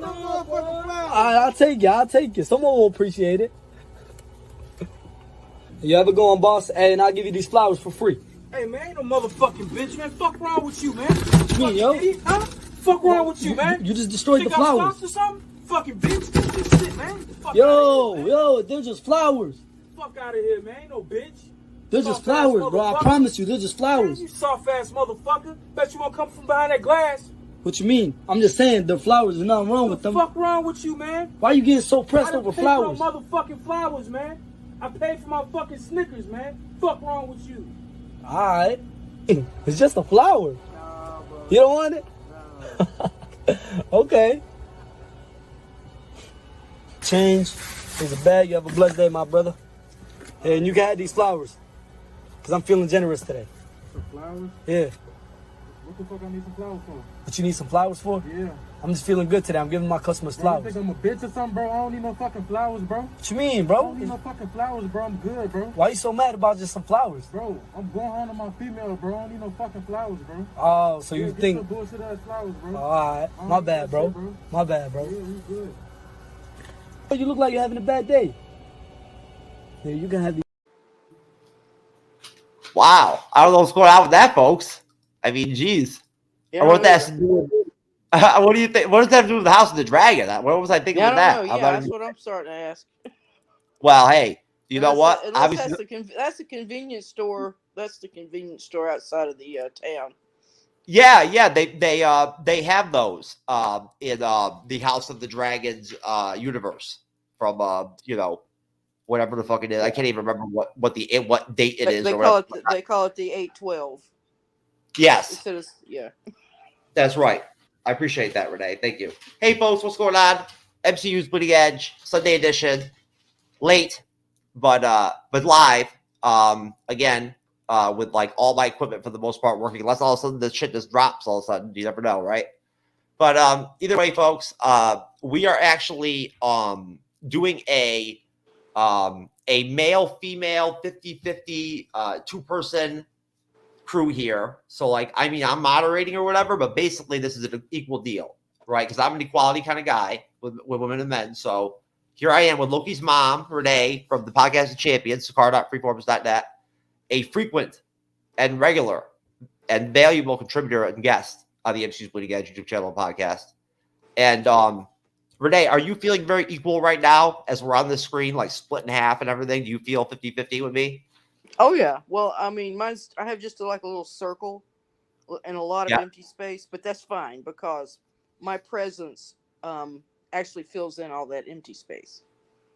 I'll take it. I'll take it. Someone will appreciate it. You ever go on, boss? Hey, and I'll give you these flowers for free. Hey, man, ain't no motherfucking bitch, man. Fuck wrong with you, man. What you mean, yo? Idiot, huh? Fuck wrong with you, man. You just destroyed the flowers. Or something? Fucking bitch. This shit, man. Yo, they're just flowers. Fuck out of here, man. Ain't no bitch. They're just flowers, bro. I promise you, they're just flowers. Man, you soft ass motherfucker. Bet you won't come from behind that glass. What you mean? I'm just saying they're flowers. There's nothing wrong with them. What the fuck wrong with you, man? Why are you getting so pressed over flowers? I paid for motherfucking flowers, man. I paid for my fucking Snickers, man. Fuck wrong with you? Alright. It's just a flower. Nah, bro. You don't want it? Nah. Okay. Change is a bag. You have a blessed day, my brother. And you can have these flowers. Because I'm feeling generous today. Some flowers? Yeah. What the fuck I need some flowers for? What you need some flowers for? Yeah. I'm just feeling good today. I'm giving my customers flowers. You think I'm a bitch or something, bro? I don't need no fucking flowers, bro. What you mean, bro? I don't need no fucking flowers, bro. I'm good, bro. Why you so mad about just some flowers? Bro, I'm going home to my female, bro. I don't need no fucking flowers, bro. Oh, so you think... Get some bullshit ass flowers, bro. Alright. My bad, bro. My bad, bro. Yeah, we good. But you look like you're having a bad day. Yeah, you can have these. Wow. I don't know what's going on with that, folks. I mean, geez. Yeah, what that has to do with, what do you think? What does that have to do with the House of the Dragon? What was I thinking with that? Yeah, that's what I'm starting to ask. Well, hey, you know what? Obviously, that's the convenience store. That's the convenience store outside of the town. Yeah, they have those in the House of the Dragons universe from whatever the fuck it is. I can't even remember what date it is. They call it the 812. Yes. Yeah. That's right. I appreciate that, Renee. Thank you. Hey, folks, what's going on? MCU's Bleeding Edge, Sunday edition. Late, but live. Again, with like all my equipment for the most part working, unless all of a sudden the shit just drops all of a sudden. You never know, right? But either way, folks, we are actually doing a male-female 50-50 two-person crew here. So like, I mean, I'm moderating or whatever, but basically this is an equal deal, right? Because I'm an equality kind of guy with women and men. So here I am with Loki's mom, Renee, from the Podcast of Champions, sakara.freeforms.net, a frequent and regular and valuable contributor and guest on the MCU'S Bleeding Edge YouTube channel and podcast. And Renee, are you feeling very equal right now as we're on the screen, like split in half and everything? Do you feel 50-50 with me? Oh yeah. Well, I mean, I have just like a little circle and a lot of empty space, but that's fine because my presence actually fills in all that empty space.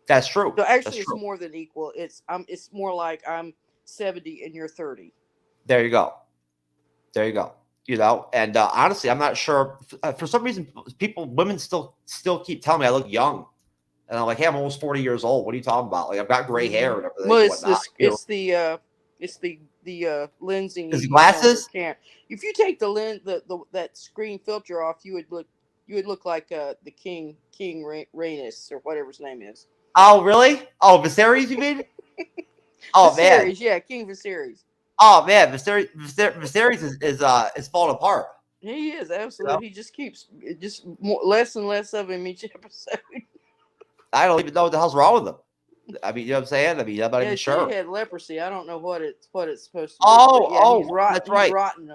That's true. So actually, it's more than equal. It's more like I'm 70 and you're 30. There you go. You know, and honestly, I'm not sure. For some reason, women still keep telling me I look young. And I'm like, hey, I'm almost 40 years old. What are you talking about? Like, I've got gray hair and everything. Well, it's the lensing. Is it glasses? If you take that screen filter off, you would look like the King Rhaenys or whatever his name is. Oh, really? Oh, Viserys, you mean? Oh, Viserys, man. yeah, King Viserys. Oh, man, Viserys is falling apart. He is, absolutely. You know? He just keeps less and less of him each episode. I don't even know what the hell's wrong with him. I mean, you know what I'm saying? I mean, I'm not even sure. He had leprosy. I don't know what it's supposed to be. That's right.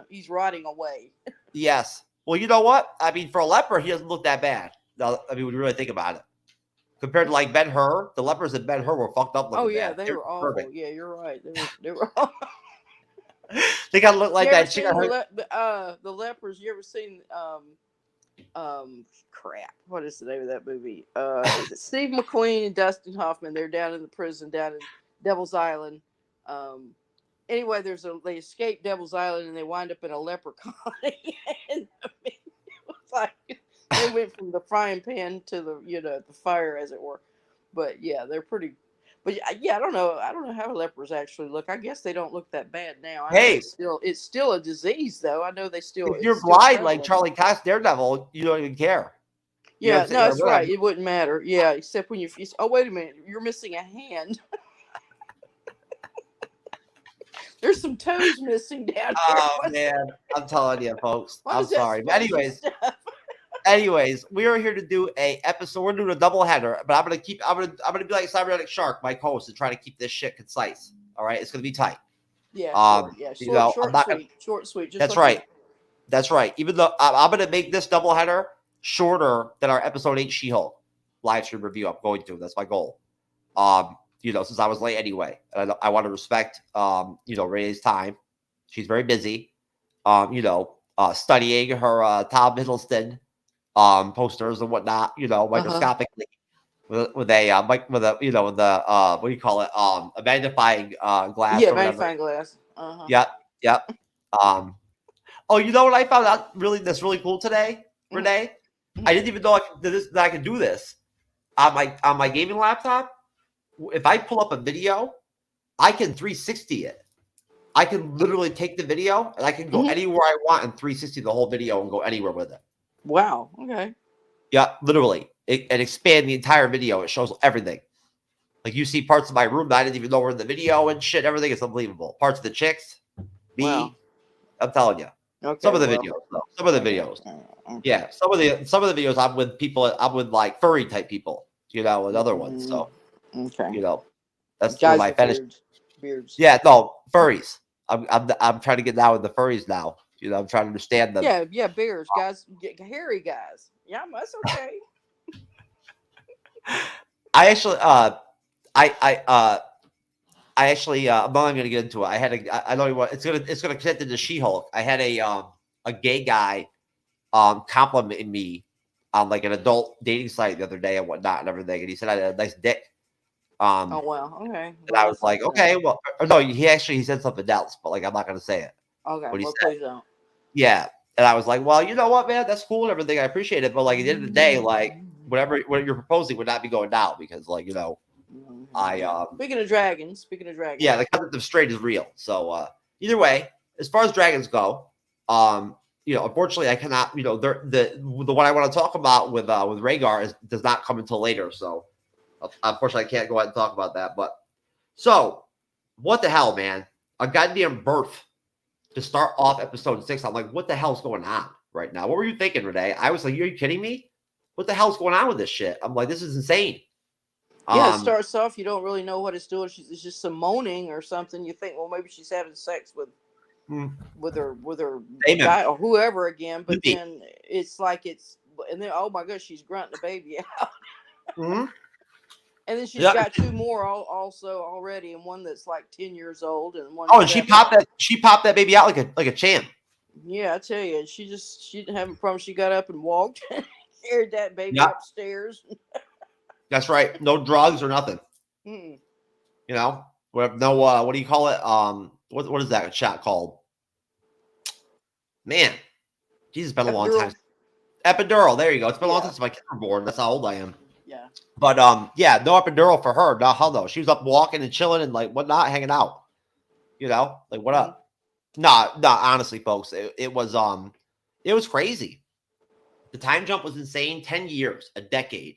He's rotting away. Yes. Well, you know what? I mean, for a leper, he doesn't look that bad. I mean, when you really think about it. Compared to like Ben-Hur, the lepers in Ben-Hur were fucked up. Oh yeah, they were awful. Perfect. Yeah, you're right. They were awful. They gotta look like that chick. The lepers. You ever seen crap? What is the name of that movie? Steve McQueen and Dustin Hoffman. They're down in the prison down in Devil's Island. Anyway, they escape Devil's Island and they wind up in a leper colony. And I mean, it was like they went from the frying pan to the fire, as it were. But yeah, they're pretty. But yeah, I don't know how lepers actually look. I guess they don't look that bad now. It's still a disease, though. I know they still. If you're blind like Charlie Cox Daredevil, you don't even care. Yeah, no, that's right. It wouldn't matter. Yeah, except when oh, wait a minute, you're missing a hand. There's some toes missing down here. Oh man, I'm telling you, folks. I'm sorry. But anyways, Anyways, we are here to do a episode. We're doing a double header, but I'm gonna be like Cyberneticshark, my host, and try to keep this shit concise. All right, it's gonna be tight. Yeah, You know, I'm not gonna. short, sweet. Just That's like right. That's right. Even though I'm gonna make this double header shorter than our episode 8 She-Hulk live stream review. I'm going to. That's my goal. You know, since I was late anyway, and I want to respect you know, Ray's time. She's very busy. You know, studying her Tom Hiddleston posters and whatnot, you know, microscopically with a you know, with the what do you call it, a magnifying glass. yeah, or whatever. magnifying glass. Yep. Oh, you know what I found out that's really cool today, Renee? I didn't even know that I could do this on my gaming laptop. If I pull up a video, I can 360 it. I can literally take the video and I can go anywhere I want and 360 the whole video and go anywhere with it. Wow. Okay. Yeah, literally. And expand the entire video. It shows everything. Like you see parts of my room that I didn't even know were in the video and shit. Everything is unbelievable. Parts of the chicks. Me. Wow. I'm telling you. Okay. Some of the videos, though. Some of the videos. Okay. Yeah. Some of the videos I'm with people. I'm with like furry type people. You know, and other ones. So. Okay. You know, that's Guys my with fetish. Beards. Yeah. No, furries. I'm trying to get down with the furries now. You know, I'm trying to understand them. Yeah, bears, guys, hairy guys. Yeah, that's okay. I actually, I'm not even gonna get into it. I know what it's gonna connect into She-Hulk. I had a gay guy, complimenting me on like an adult dating site the other day and whatnot and everything, and he said I had a nice dick. Oh wow, okay. And I was like, okay, well, no, he said something else, but like I'm not gonna say it. Okay, What he well, said. please don't. Yeah. And I was like, well, you know what, man? That's cool and everything. I appreciate it. But like at the end of the day, like what you're proposing would not be going down because like, you know, Speaking of dragons. Yeah, the concept of straight is real. So either way, as far as dragons go, you know, unfortunately I cannot, you know, the one I want to talk about with Rhaegar does not come until later. So unfortunately I can't go ahead and talk about that. But so what the hell, man? A goddamn birth to start off episode 6. I'm like, what the hell's going on right now? What were you thinking, Renee? I was like, are you kidding me? What the hell's going on with this shit? I'm like, this is insane. Yeah, it starts off, you don't really know what it's doing. It's just some moaning or something. You think, well, maybe she's having sex with her guy or whoever again. But then it's like and then, oh my gosh, she's grunting the baby out. And then she's got 2 more also already, and one that's like 10 years old, and one. Oh, and she popped that baby out like a champ. Yeah, I tell you, she didn't have a problem. She got up and walked, carried that baby upstairs. That's right. No drugs or nothing. You know, no. What do you call it? What is that shot called? Man, Jesus, it's been a long time. Epidural. There you go. It's been a long time since my kids were born. That's how old I am. Yeah. But yeah, no epidural for her. No, hell no. She was up walking and chilling and like whatnot, hanging out. You know, like what up? Nah, honestly, folks, it was crazy. The time jump was insane. 10 years, a decade.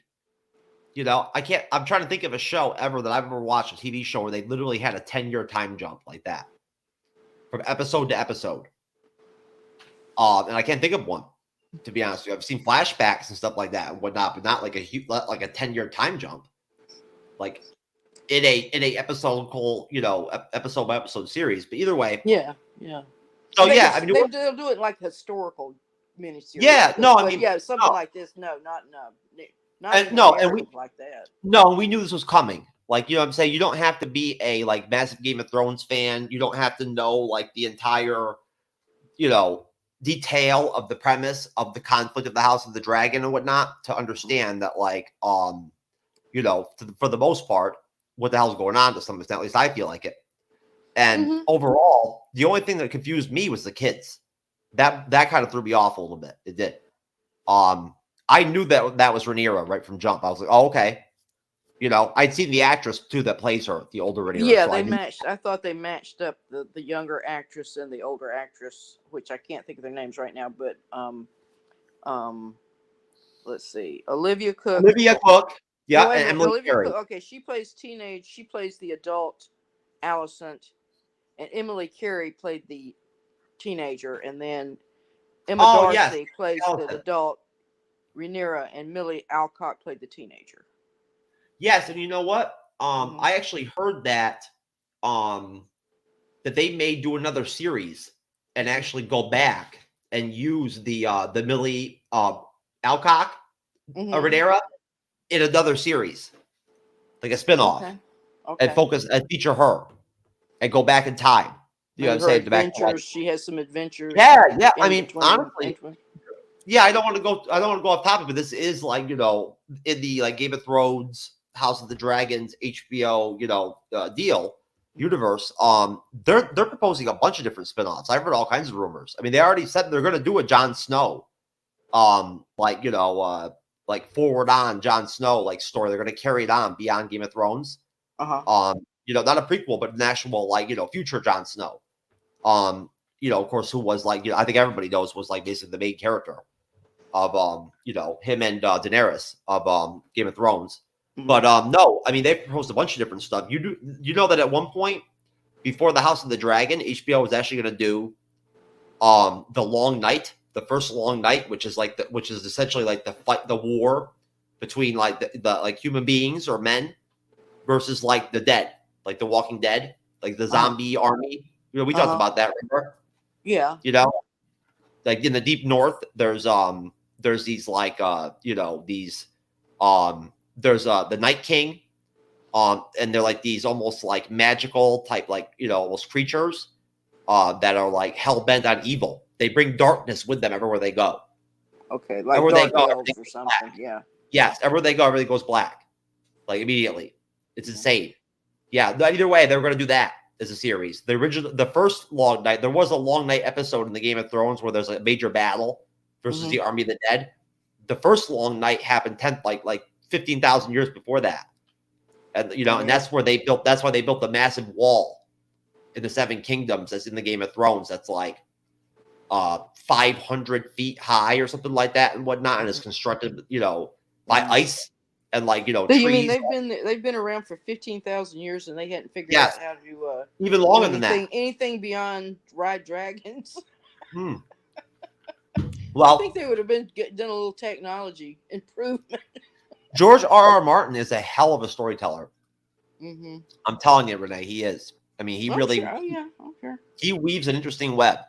You know, I'm trying to think of a show ever that I've ever watched, a TV show where they literally had a 10-year time jump like that. From episode to episode. And I can't think of one. To be honest with you, I've seen flashbacks and stuff like that and whatnot, but not like a 10-year time jump, like in a episode, you know, episode by episode series. But either way, yeah. So yeah, I mean, they'll do it like historical miniseries. Yeah, no, I mean, yeah, something like this. No, not like that. No, we knew this was coming. Like, you know what I'm saying? You don't have to be a like massive Game of Thrones fan. You don't have to know like the entire, you know, detail of the premise of the conflict of the House of the Dragon and whatnot to understand that, like, you know, for the most part, what the hell's going on to some extent. At least I feel like it. And overall, the only thing that confused me was the kids. That kind of threw me off a little bit. It did. I knew that was Rhaenyra right from jump. I was like, oh, okay. You know, I'd seen the actress too that plays her, the older Rhaenyra. Yeah, so they matched. I thought they matched up the younger actress and the older actress, which I can't think of their names right now. But let's see, Olivia Cook. Yeah, no, and Emily Carey. Okay, she plays the adult Alicent, and Emily Carey played the teenager, and then Emma Darcy plays the adult Rhaenyra and Millie Alcock played the teenager. Yes, and you know what? Mhm. I actually heard that that they may do another series and actually go back and use the Millie Alcock Rhaenyra in another series, like a spinoff, Okay. and Okay. focus and feature her and go back in time. You know what I'm Maybe her saying? To back to, like, adventures. She has some adventures. yeah, yeah. I In mean, between. honestly, yeah. I don't want to go off topic, but this is like, in the like Game of Thrones, House of the Dragons, HBO, deal universe. They're proposing a bunch of different spinoffs. I've heard all kinds of rumors. I mean, they already said they're going to do a Jon Snow, like forward on Jon Snow like story. They're going to carry it on beyond Game of Thrones. Not a prequel, but an actual, like, future Jon Snow. Of course, who was, like, I think everybody knows, was like basically the main character of him and Daenerys of Game of Thrones. But no, I mean, they proposed a bunch of different stuff. You know that at one point before the House of the Dragon, HBO was actually going to do the Long Night, the first Long Night, which is essentially like the war between like the like human beings or men versus like the dead, like the Walking Dead, like the zombie army. We talked about that, remember? Yeah. Like in the deep north, there's these like there's the Night King, and they're like these almost like magical type, like, almost creatures that are like hell bent on evil. They bring darkness with them everywhere they go. Okay, like everywhere Dark they go, Elves or something. black. Yeah. Yes, everywhere they go, everything goes black, like immediately. It's insane. Yeah, either way, they were going to do that as a series. The first Long Night, there was a Long Night episode in the Game of Thrones where there's a major battle versus the Army of the Dead. The first Long Night happened like 15,000 years before that, and and that's where they built. That's why they built the massive wall in the Seven Kingdoms, that's in the Game of Thrones. That's like 500 feet high or something like that and whatnot, and it's constructed, by ice and like trees. You mean they've been around for 15,000 years and they hadn't figured out how to even longer than that. Anything beyond ride dragons? Well, I think they would have done a little technology improvement. George R.R. Martin is a hell of a storyteller. I'm telling you, Renee, he is. I mean, he really. Sure. Oh yeah, okay. He weaves an interesting web.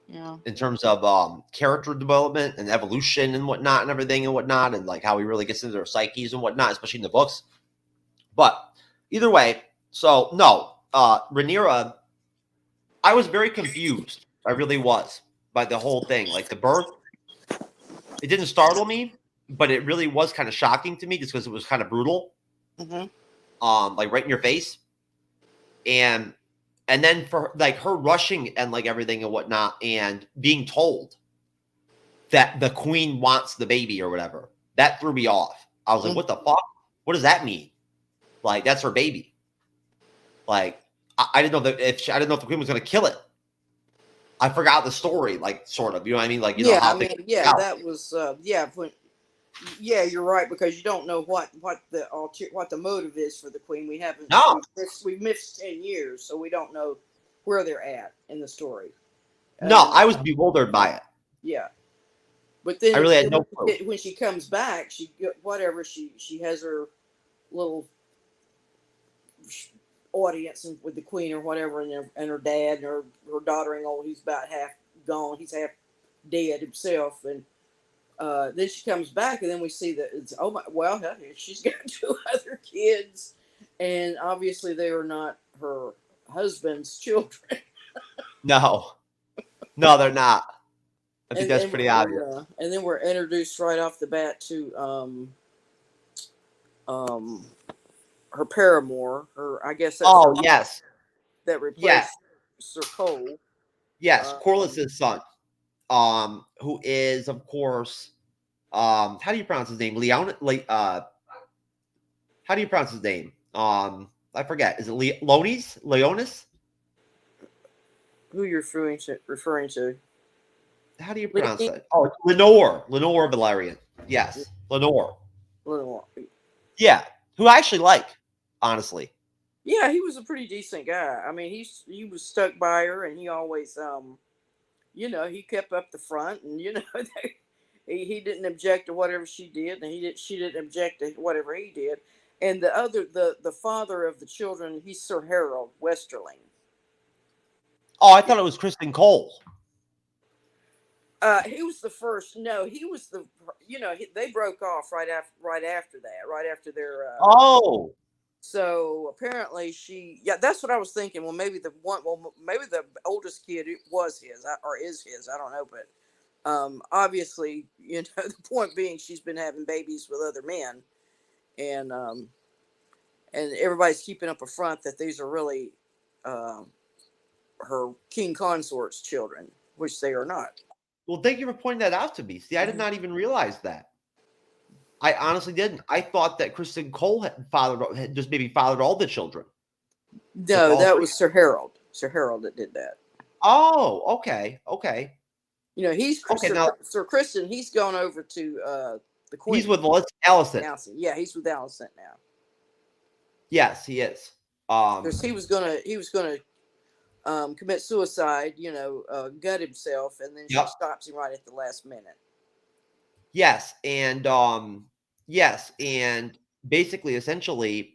Yeah. In terms of character development and evolution and whatnot and everything and whatnot, and like how he really gets into their psyches and whatnot, especially in the books. But either way, so no, Rhaenyra, I was very confused. I really was by the whole thing. Like the birth, it didn't startle me, but it really was kind of shocking to me just because it was kind of brutal. Like right in your face. And then for like her rushing and like everything and whatnot and being told that the queen wants the baby or whatever, that threw me off. I was like, what the fuck? What does that mean? Like, that's her baby. Like, I didn't know that I didn't know if the queen was going to kill it. I forgot the story, like, sort of, you know what I mean? Like, you know how that was, you're right, because you don't know what the motive is for the queen. We haven't. No. We've missed 10 years, so we don't know where they're at in the story. No, I was bewildered by it. Yeah, but then I really had no clue. When she comes back, she has her little audience with the queen or whatever, and her dad and her daughter-in-law, who's about half gone. He's half dead himself, and then she comes back, and then we see that it's she's got 2 other kids, and obviously they are not her husband's children. No, they're not. I think that's pretty obvious. And then we're introduced right off the bat to her paramour. I guess that's that replaced Sir Cole. Yes, Corliss's son. Who is, of course, how do you pronounce his name? How do you pronounce his name? I forget. Is it Leonis? Who you're referring to? How do you pronounce it? Oh, it's Lenore Valerian. Yes, Lenore. Yeah, who I actually like, honestly. Yeah, he was a pretty decent guy. I mean, he was stuck by her, and he always he kept up the front, and He didn't object to whatever she did, and she didn't object to whatever he did. And the father of the children, he's Sir Harold Westerling. Oh, I thought it was Kristen Cole. He was the first. No, he was the. They broke off right after their. Oh, So apparently she. Yeah, that's what I was thinking. Well, maybe the oldest kid was his or is his. I don't know, but obviously, the point being, she's been having babies with other men, and everybody's keeping up a front that these are really her king consort's children, which they are not. well, thank you for pointing that out to me. See, I did not even realize that. I honestly didn't. I thought that Kristen Cole had just maybe fathered all the children. No, that was Sir Harold. Sir Harold that did that. Oh, okay. He's okay, Sir Kristen. He's gone over to the Queen. He's with Allison. Yeah, he's with Allison now. Yes, he is. He was gonna commit suicide. Gut himself, and then she stops him right at the last minute. Yes, and basically, essentially,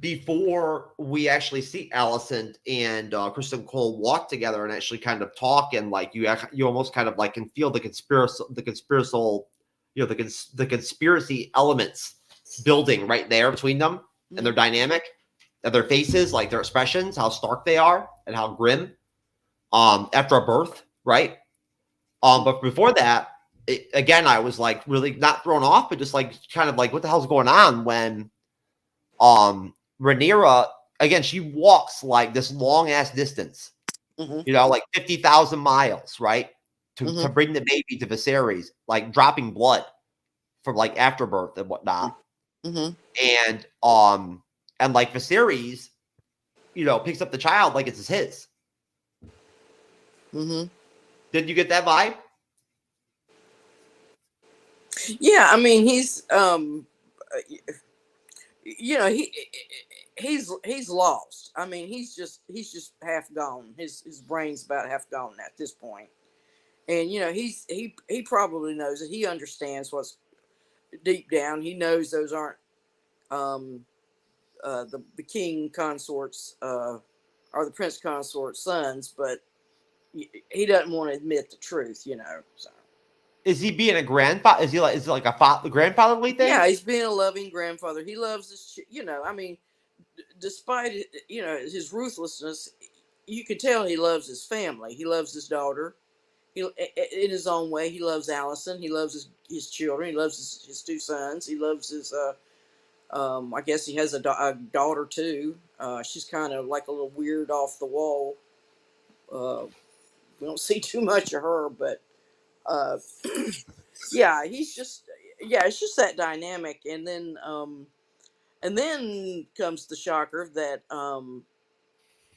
before we actually see Allison and Kristen Cole walk together and actually kind of talk, and like you almost kind of like can feel the conspiracy elements building right there between them and their dynamic, and their faces, like their expressions, how stark they are and how grim. After a birth, right? But before that. Again, I was like really not thrown off, but just like kind of like, what the hell's going on when Rhaenyra, again, she walks like this long ass distance, like 50,000 miles, right? To bring the baby to Viserys, like dropping blood from like afterbirth and whatnot. And like Viserys, picks up the child like it's his. Did you get that vibe? Yeah, I mean, he's he's lost. I mean, he's just half gone. His brain's about half gone at this point. And he probably knows it. He understands what's deep down. He knows those aren't the king consort's or the prince consort's sons, but he doesn't want to admit the truth, so. Is he being a grandfather? Is it like a grandfatherly thing? Yeah, he's being a loving grandfather. He loves his, I mean, despite his ruthlessness, you can tell he loves his family. He loves his daughter. In his own way, he loves Allison. He loves his children. He loves his two sons. He loves his. I guess he has a daughter too. She's kind of like a little weird, off the wall. We don't see too much of her, but. Yeah, it's just that dynamic, and then comes the shocker that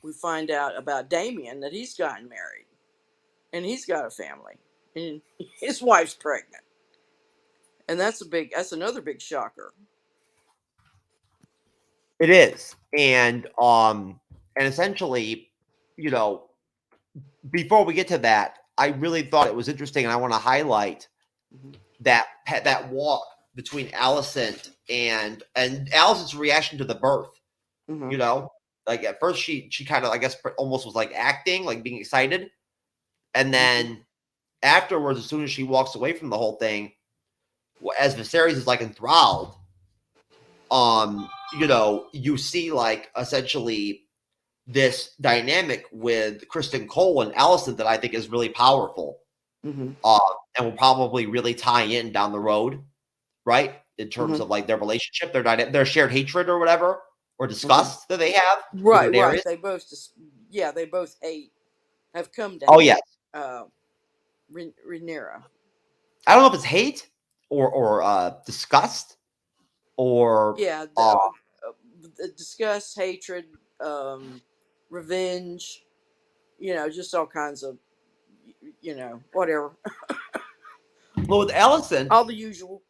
we find out about Damien, that he's gotten married and he's got a family and his wife's pregnant, and that's another big shocker. It is, and essentially, before we get to that, I really thought it was interesting, and I want to highlight that walk between Allison and Allison's reaction to the birth. Like at first she kind of, I guess, almost was like acting, like being excited, and then afterwards, as soon as she walks away from the whole thing, as Viserys is like enthralled, you see like essentially this dynamic with Kristen Cole and Allison that I think is really powerful, and will probably really tie in down the road, right? In terms of like their relationship, their shared hatred or whatever, or disgust that they have. Right. They both have come to. Oh yes. Rhaenyra. I don't know if it's hate or disgust or the disgust, hatred, revenge, just all kinds of, whatever. Well, with Allison, all the usual.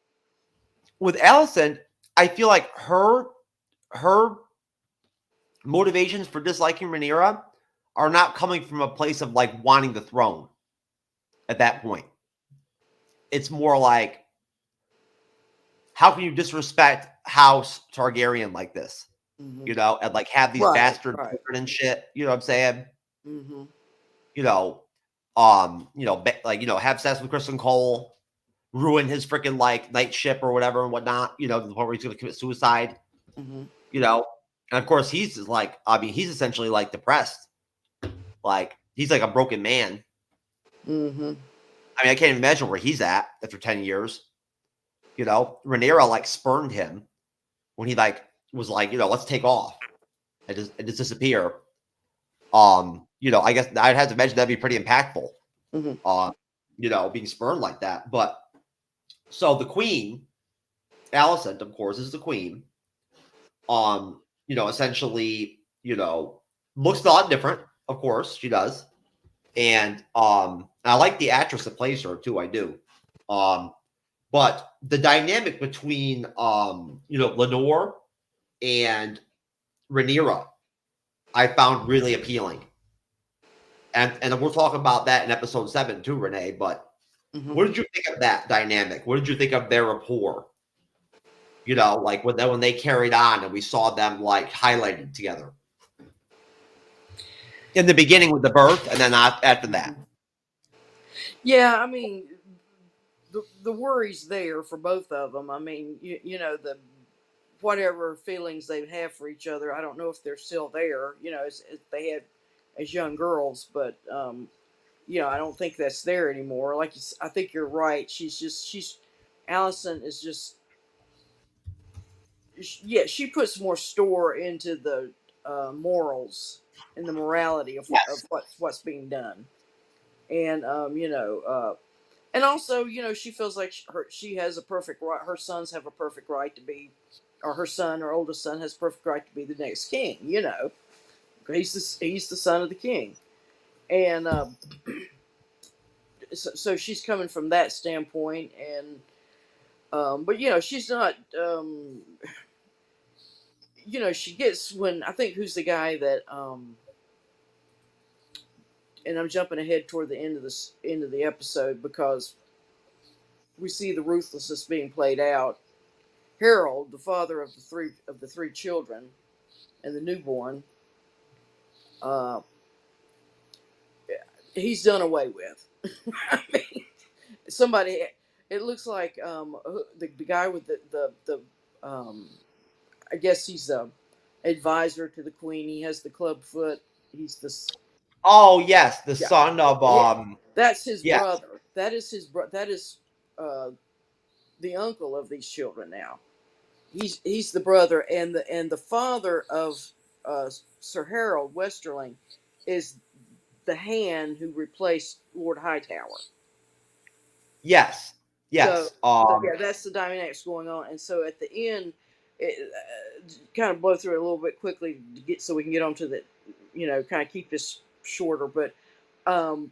With Allison, I feel like her motivations for disliking Rhaenyra are not coming from a place of like wanting the throne at that point. it's more like, how can you disrespect House Targaryen like this? Mhm. You know, and like have these Right, bastard right. children and shit. You know what I'm saying? Mm-hmm. You know, like, you know, have sex with Kristen Cole, ruin his freaking like night ship or whatever and whatnot. You know, to the point where he's going to commit suicide. Mm-hmm. You know, and of course he's like, I mean, he's essentially like depressed. Like he's like a broken man. Mm-hmm. I mean, I can't even imagine where he's at after 10 years. You know, Rhaenyra like spurned him when he like was like, you know, let's take off and just disappear. You know, I guess I'd have to imagine that'd be pretty impactful. Mm-hmm. You know, being spurned like that. But so the queen, Alicent, of course, is the queen. You know, essentially, you know, looks a lot different, of course, she does. And I like the actress that plays her too, I do. But the dynamic between you know, Lenore and Rhaenyra, I found really appealing. And we'll talk about that in episode 7 too, Renee. But Mm-hmm. what did you think of that dynamic? What did you think of their rapport? You know, like when they carried on and we saw them like highlighted together in the beginning with the birth, and then after that. Yeah, I mean, the worry's there for both of them. I mean, you know, the whatever feelings they have for each other, I don't know if they're still there. You know, as they had as young girls, but you know, I don't think that's there anymore. Like I think you're right. She's Allison is just yeah. She puts more store into the morals and the morality of Yes. what's being done, and you know. And also, you know, she feels like she has a perfect right. Her sons have a perfect right to be, or her son, her oldest son, has a perfect right to be the next king. You know, he's the son of the king, and so she's coming from that standpoint. And but you know, she's not. You know, she gets when I think who's the guy that and I'm jumping ahead toward the end of the episode because we see the ruthlessness being played out. Harold, the father of the three children and the newborn, uh, he's done away with. I mean, somebody. It looks like the guy with the I guess he's the advisor to the queen. He has the club foot. He's the Oh yes, the yeah son of yeah. That's his yeah, brother. That is that is uh, the uncle of these children now. He's the brother, and the father of Sir Harold Westerling is the hand who replaced Lord Hightower. yes, So, yes. yeah, that's the dynamics going on. And so at the end, it, kind of blow through it a little bit quickly to get so we can get on to the, you know, kind of keep this shorter. But um,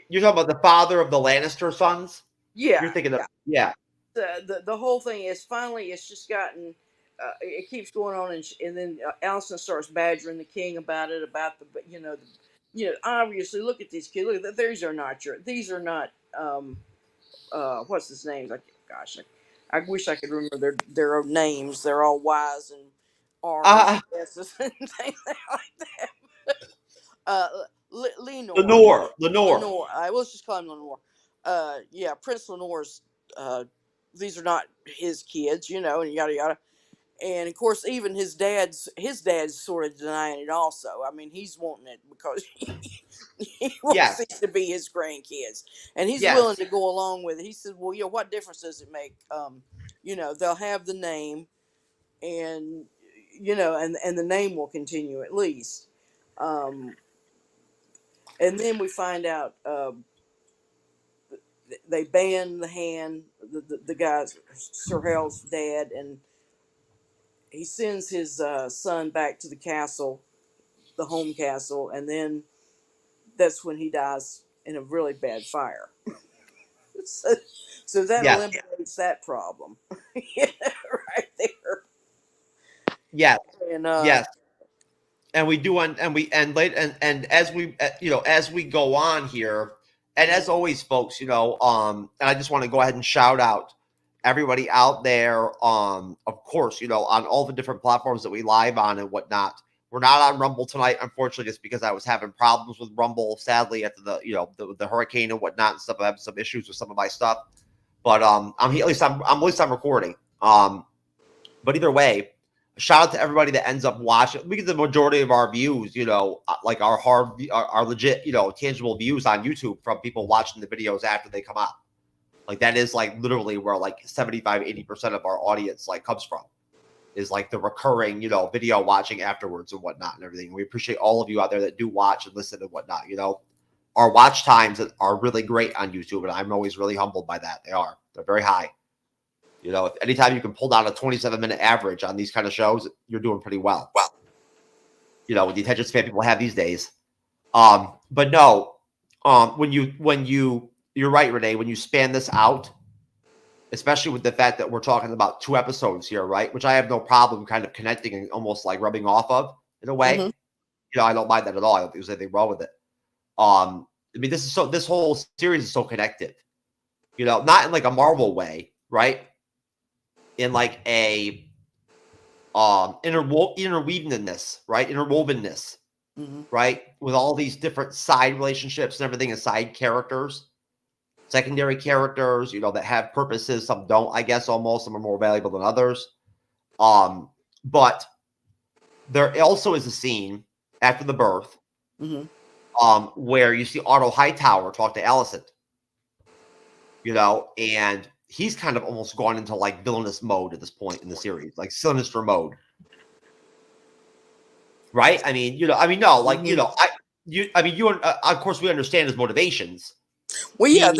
You're talking about the father of the Lannister sons. yeah, You're thinking of yeah. yeah, The whole thing is finally it's just gotten. It keeps going on, and then Allison starts badgering the king about it, about the you know obviously look at these kids. Look, these are not these are not what's his name? Like, gosh, I wish I could remember their own names. They're all Y's and R's uh, and S's and things like that. Uh, Lenore, Lenore. Lenore. I will just call him Lenore. Yeah, Prince Lenore's. These are not his kids, you know, and yada yada. And of course, even his dad's sort of denying it. Also, I mean, he's wanting it because he wants Yes, these to be his grandkids, and he's willing yes, to go along with it. He said, "Well, you know, what difference does it make? You know, they'll have the name, and you know, and the name will continue at least." Um, and then we find out they ban the hand, the guy's Sir Harold's dad, and he sends his son back to the castle, the home castle, and then that's when he dies in a really bad fire. so, so that yes, eliminates that problem, you know, right there. yes, And yes. And we do and we and late and as we you know, as we go on here, And as always, folks, and I just want to go ahead and shout out everybody out there, of course, on all the different platforms that we live on and whatnot. We're not on Rumble tonight, unfortunately, just because I was having problems with Rumble, sadly, after the hurricane and whatnot and stuff. I have some issues with some of my stuff, but at least I'm recording. But either way, shout out to everybody that ends up watching. We get the majority of our views, like our legit, tangible views on YouTube from people watching the videos after they come out. Like that is like literally where like 75-80% of our audience like comes from, is like the recurring, video watching afterwards and whatnot and everything. We appreciate all of you out there that do watch and listen and whatnot. Our watch times are really great on YouTube, and I'm always really humbled by that. They're very high. If anytime you can pull down a 27-minute average on these kind of shows, you're doing pretty well. With the attention span people have these days. But no, you're right, Renee, when you span this out, especially with the fact that we're talking about 2 episodes here, right? Which I have no problem kind of connecting and almost like rubbing off of in a way. Mm-hmm. I don't mind that at all. I don't think there's anything wrong with it. I mean, this whole series is so connected, not in like a Marvel way, right? In like a interweavedness, right? Interwovenness, right? With all these different side relationships and everything, and side characters. Secondary characters, that have purposes. Some don't, I guess, almost. Some are more valuable than others. But there also is a scene after the birth where you see Otto Hightower talk to Allison. And he's kind of almost gone into like villainous mode at this point in the series, like sinister mode. Right? I mean, no, like, of course we understand his motivations. Well, yeah,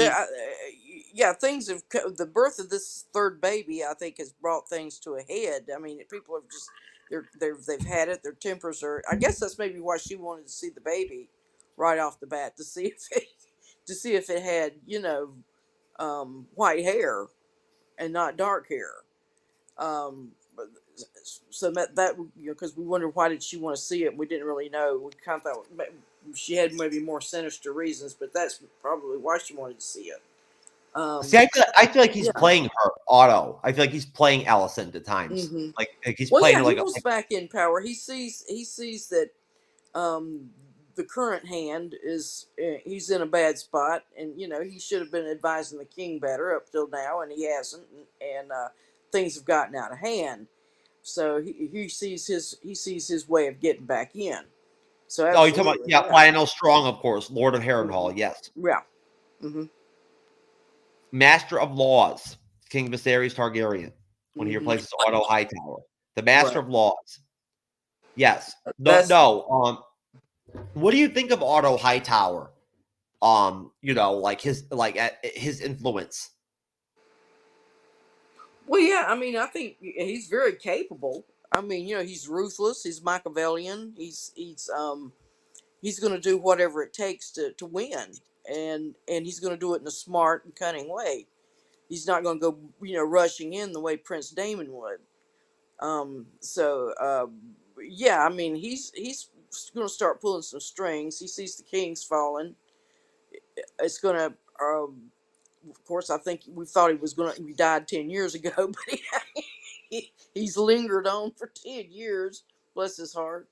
things have the birth of this third baby, I think, has brought things to a head. I mean, people have just they've had it. Their tempers are. I guess that's maybe why she wanted to see the baby right off the bat, to see if it had white hair and not dark hair. So that because we wondered why did she want to see it. We didn't really know. We kind of thought she had maybe more sinister reasons, but that's probably why she wanted to see it. See, I feel like he's playing her, Otto. I feel like he's playing Allison at times. Like he's playing he was back in power. He sees that the current hand is he's in a bad spot, and he should have been advising the king better up till now, and he hasn't, and things have gotten out of hand. So he sees his way of getting back in. So you're talking about Lionel Strong, of course, Lord of Harrenhal, yes. Yeah. Master of Laws, King Viserys Targaryen, when he replaces Otto Hightower. The Master of Laws. Yes. No. What do you think of Otto Hightower? Like his influence. Well, yeah, I mean, I think he's very capable. I mean, he's ruthless. He's Machiavellian. He's going to do whatever it takes to win, and he's going to do it in a smart and cunning way. He's not going to go, rushing in the way Prince Daemon would. Yeah, I mean, he's going to start pulling some strings. He sees the king's fallen. It's going to. Of course, I think we thought he died 10 years ago, but he's lingered on for 10 years. Bless his heart.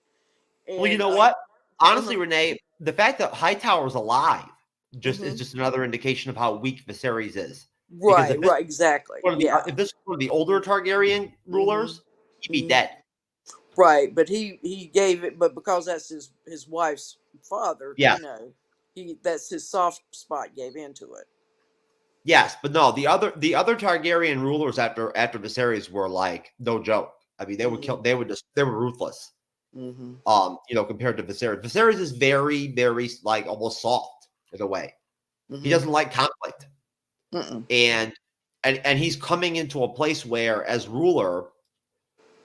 And, well, you know what? Honestly, Renee, the fact that Hightower's alive is just another indication of how weak Viserys is. Right, exactly. If this was one of the older Targaryen rulers, he'd be dead. Right, but he gave it, but because that's his wife's father, that's his soft spot gave into it. Yes, but no, the other Targaryen rulers after Viserys were like no joke. I mean, they would kill. They were ruthless. Compared to Viserys. Viserys is very, very like almost soft in a way. He doesn't like conflict, and he's coming into a place where, as ruler,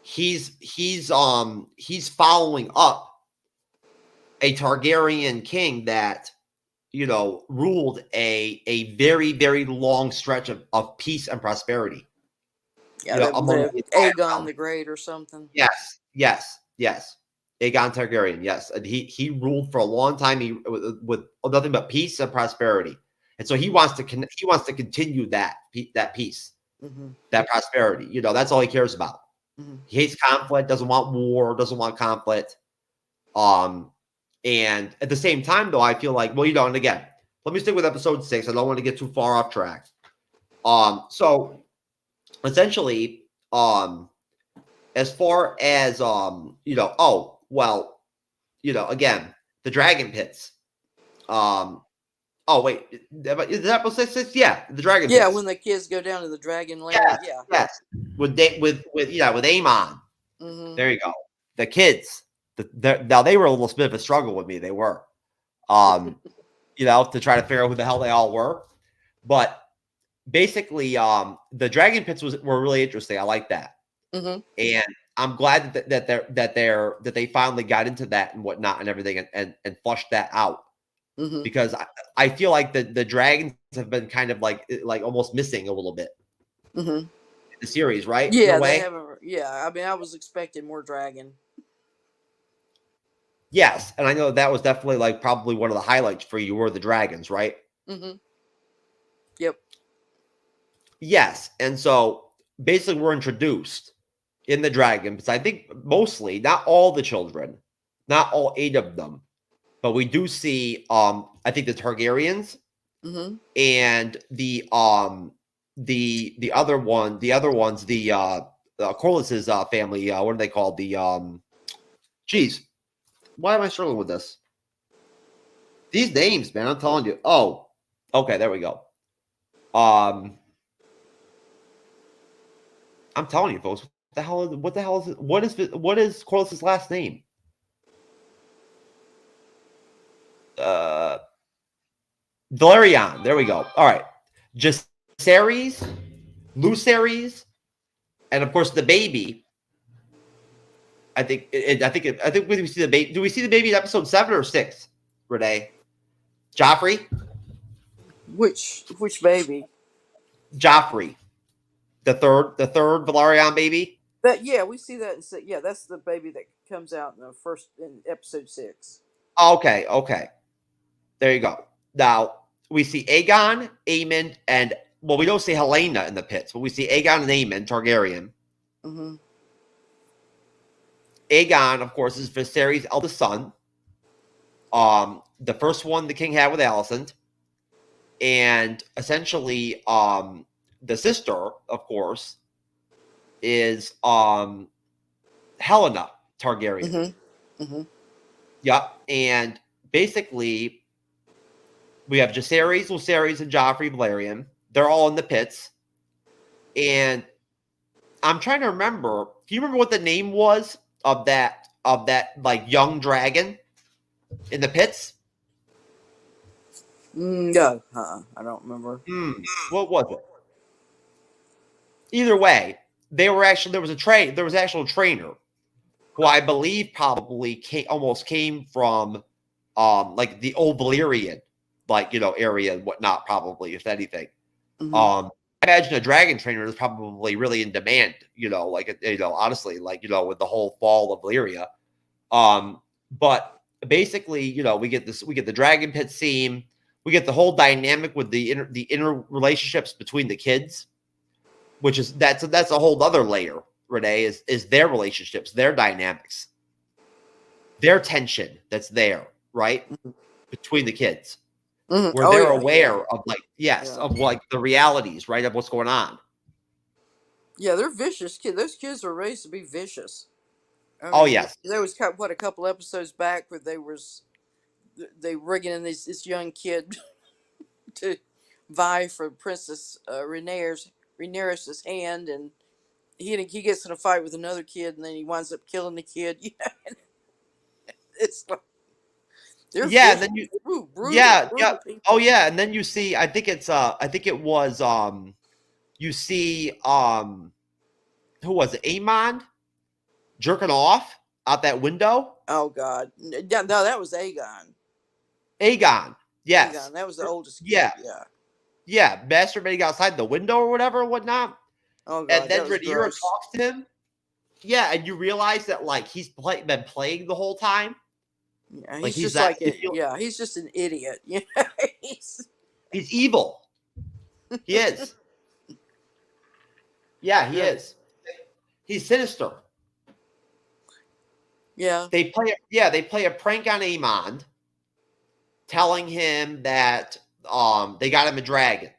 he's following up a Targaryen king that ruled a very, very long stretch of peace and prosperity. Yeah, Aegon the Great or something. Yes. Aegon Targaryen, yes. And he ruled for a long time with nothing but peace and prosperity. And so he wants to continue that peace, that prosperity. You know, that's all he cares about. He hates conflict, doesn't want war, doesn't want conflict. And at the same time, though, I feel like, well, you know, and again, let me stick with episode 6. I don't want to get too far off track. So essentially, as far as you know, oh well, you know, again, the dragon pits. Oh wait, is that episode 6? Yeah, the dragon pits. Yeah, when the kids go down to the dragon land. Yes. With Amon. There you go. The kids. Now they were a little bit of a struggle with me. They were, you know, to try to figure out who the hell they all were. But basically, the dragon pits were really interesting. I like that, and I'm glad that they finally got into that and whatnot and everything and flushed that out. Because I feel like the dragons have been kind of like almost missing a little bit in the series, right? Yeah, they haven't. Yeah, I mean, I was expecting more dragon. Yes, and I know that was definitely like probably one of the highlights for you were the dragons, right? Yep. Yes, and so basically we're introduced in the dragons. I think mostly, not all the children, not all 8 of them, but we do see I think the Targaryens and the other ones, the Corlys's family. What are they called? The geez. Why am I struggling with this? These names, man, I'm telling you. Oh, okay, there we go. I'm telling you, folks. What the hell is it? What is Corlys's last name? Valerian. There we go. All right. Jacaerys, Lucerys, and of course the baby. I think we see the baby. Do we see the baby in episode 7 or 6? Renee, Joffrey. Which baby? Joffrey, the third Valerian baby. But yeah, we see that. Yeah, that's the baby that comes out in episode 6. Okay. There you go. Now we see Aegon, Aemon, and we don't see Helena in the pits, but we see Aegon and Aemon Targaryen. Aegon, of course, is Viserys' eldest son. The first one the king had with Alicent. And essentially, the sister, of course, is Helena Targaryen. Yeah, and basically, we have Jacaerys, Lucerys, and Joffrey Valerian. They're all in the pits. And I'm trying to remember. Do you remember what the name was of that like young dragon in the pits? No, I don't remember. What was it? Either way, there was actual trainer who I believe probably almost came from like the old Valyrian area and whatnot, probably, if anything. I imagine a dragon trainer is probably really in demand, honestly, with the whole fall of Valyria. But basically, we get the dragon pit scene. We get the whole dynamic with the inner relationships between the kids, which is that's a whole other layer, Renee, is their relationships, their dynamics, their tension that's there, right? Between the kids. Where they're aware of the realities, right, of what's going on. Yeah, they're vicious kids. Those kids were raised to be vicious. I mean, yes. There was a couple episodes back where they rigging in this young kid to vie for Princess Rhaenyra's hand, and he gets in a fight with another kid, and then he winds up killing the kid. It's like they're then you brutal people. Oh yeah, and then you see. I think it was you see who was it? Aemon jerking off out that window. Oh God, no, that was Aegon. Aegon, yes, Aegon, that was the oldest kid. Yeah, masturbating outside the window or whatever, whatnot. Oh God, and then Rhaenyra talks to him. Yeah, and you realize that he's been playing the whole time. Yeah, he's just he's just an idiot. He's evil. He is. Yeah, he is. He's sinister. Yeah. They play a prank on Amon, telling him that they got him a dragon,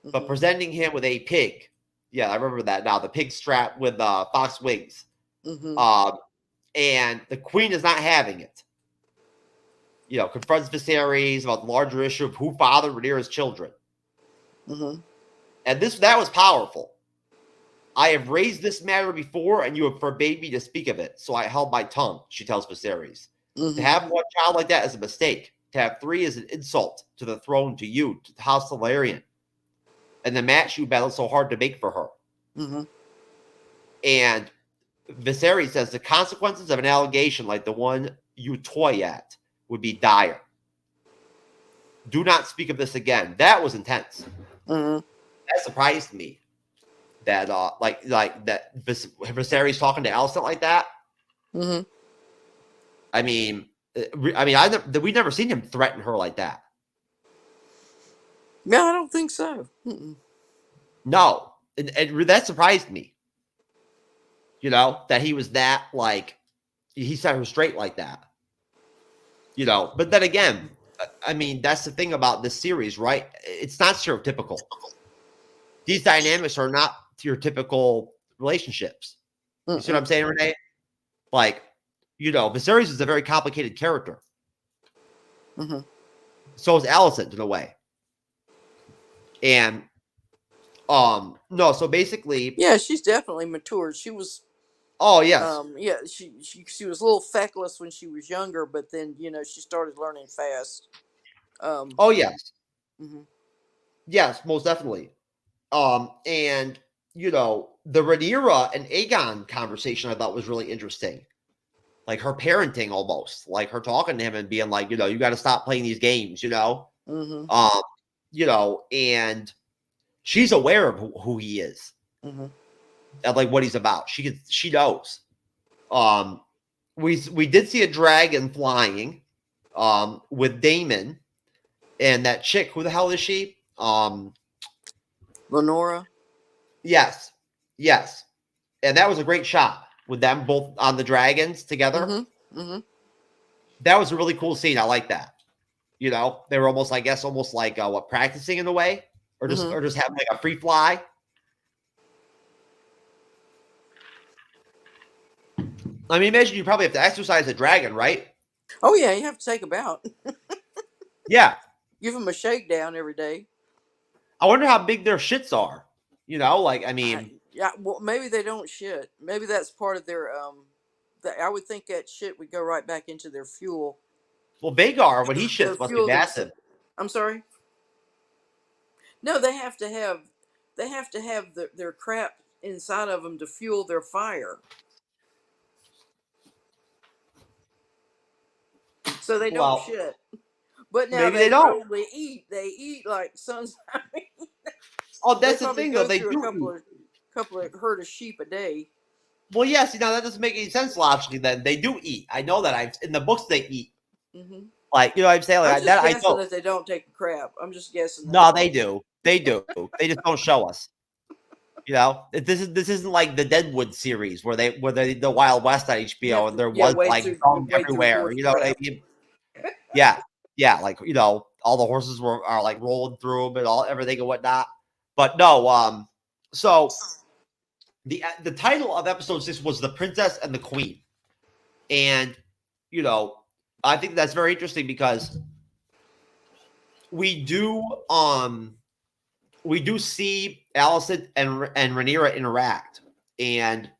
but presenting him with a pig. Yeah, I remember that now. The pig strapped with fox wings. And the queen is not having it. You know, confronts Viserys about the larger issue of who fathered Rhaenyra's children. And that was powerful. I have raised this matter before, and you have forbade me to speak of it, so I held my tongue, she tells Viserys. To have one child like that is a mistake. To have 3 is an insult to the throne, to you, to the House Solarian, and the match you battled so hard to make for her. And Viserys says the consequences of an allegation like the one you toy at would be dire. Do not speak of this again. That was intense. That surprised me. That like that Viserys talking to Alicent like that. I mean, we've never seen him threaten her like that. Yeah, I don't think so. No, and that surprised me. You know, that he was that, like, he set her straight like that. You know, but then again, I mean, that's the thing about this series, right? It's not stereotypical. These dynamics are not your typical relationships. You see what I'm saying, Renee? Like, you know, Viserys is a very complicated character. So is Alicent in a way. And, no, so basically. Yeah, she's definitely matured. She was. Oh, yes. Yeah, she was a little feckless when she was younger, but then, you know, she started learning fast. Oh, yes. Yes, most definitely. And, you know, the Rhaenyra and Aegon conversation I thought was really interesting. Like her parenting almost. Like her talking to him and being like, you know, you got to stop playing these games, you know? You know, and she's aware of who he is. And like what he's about. She knows. We did see a dragon flying with Daemon and that chick. Who the hell is she? Lenora. Yes. And that was a great shot with them both on the dragons together. That was a really cool scene. I like that. You know, they were almost, I guess, like practicing in a way, or just having like a free fly. I mean, imagine you probably have to exercise a dragon, right? Oh yeah, you have to take them out. Yeah. Give them a shakedown every day. I wonder how big their shits are. You know, like, I mean. Yeah, well, maybe they don't shit. Maybe that's part of their, I would think that shit would go right back into their fuel. Well, Vagar, when he shits, must be massive. I'm sorry? No, they have to have their crap inside of them to fuel their fire. So they don't shit. But now they probably eat. They eat like sons. Oh, that's the thing, though. They do a couple of herd of sheep a day. Well, yes. Now that doesn't make any sense logically. Then they do eat. I know that. In the books they eat. Like, you know what I'm saying? Like I'm just guessing that they don't take a crap. I'm just guessing. No, they do. They do. They just don't show us. You know, this isn't like the Deadwood series where the Wild West on HBO and there was like everywhere. You know what I mean? Yeah, like, you know, all the horses are like rolling through them and everything and whatnot. But no, so the title of episode 6 was The Princess and the Queen, and you know, I think that's very interesting because we do see Alicent and Rhaenyra interact, and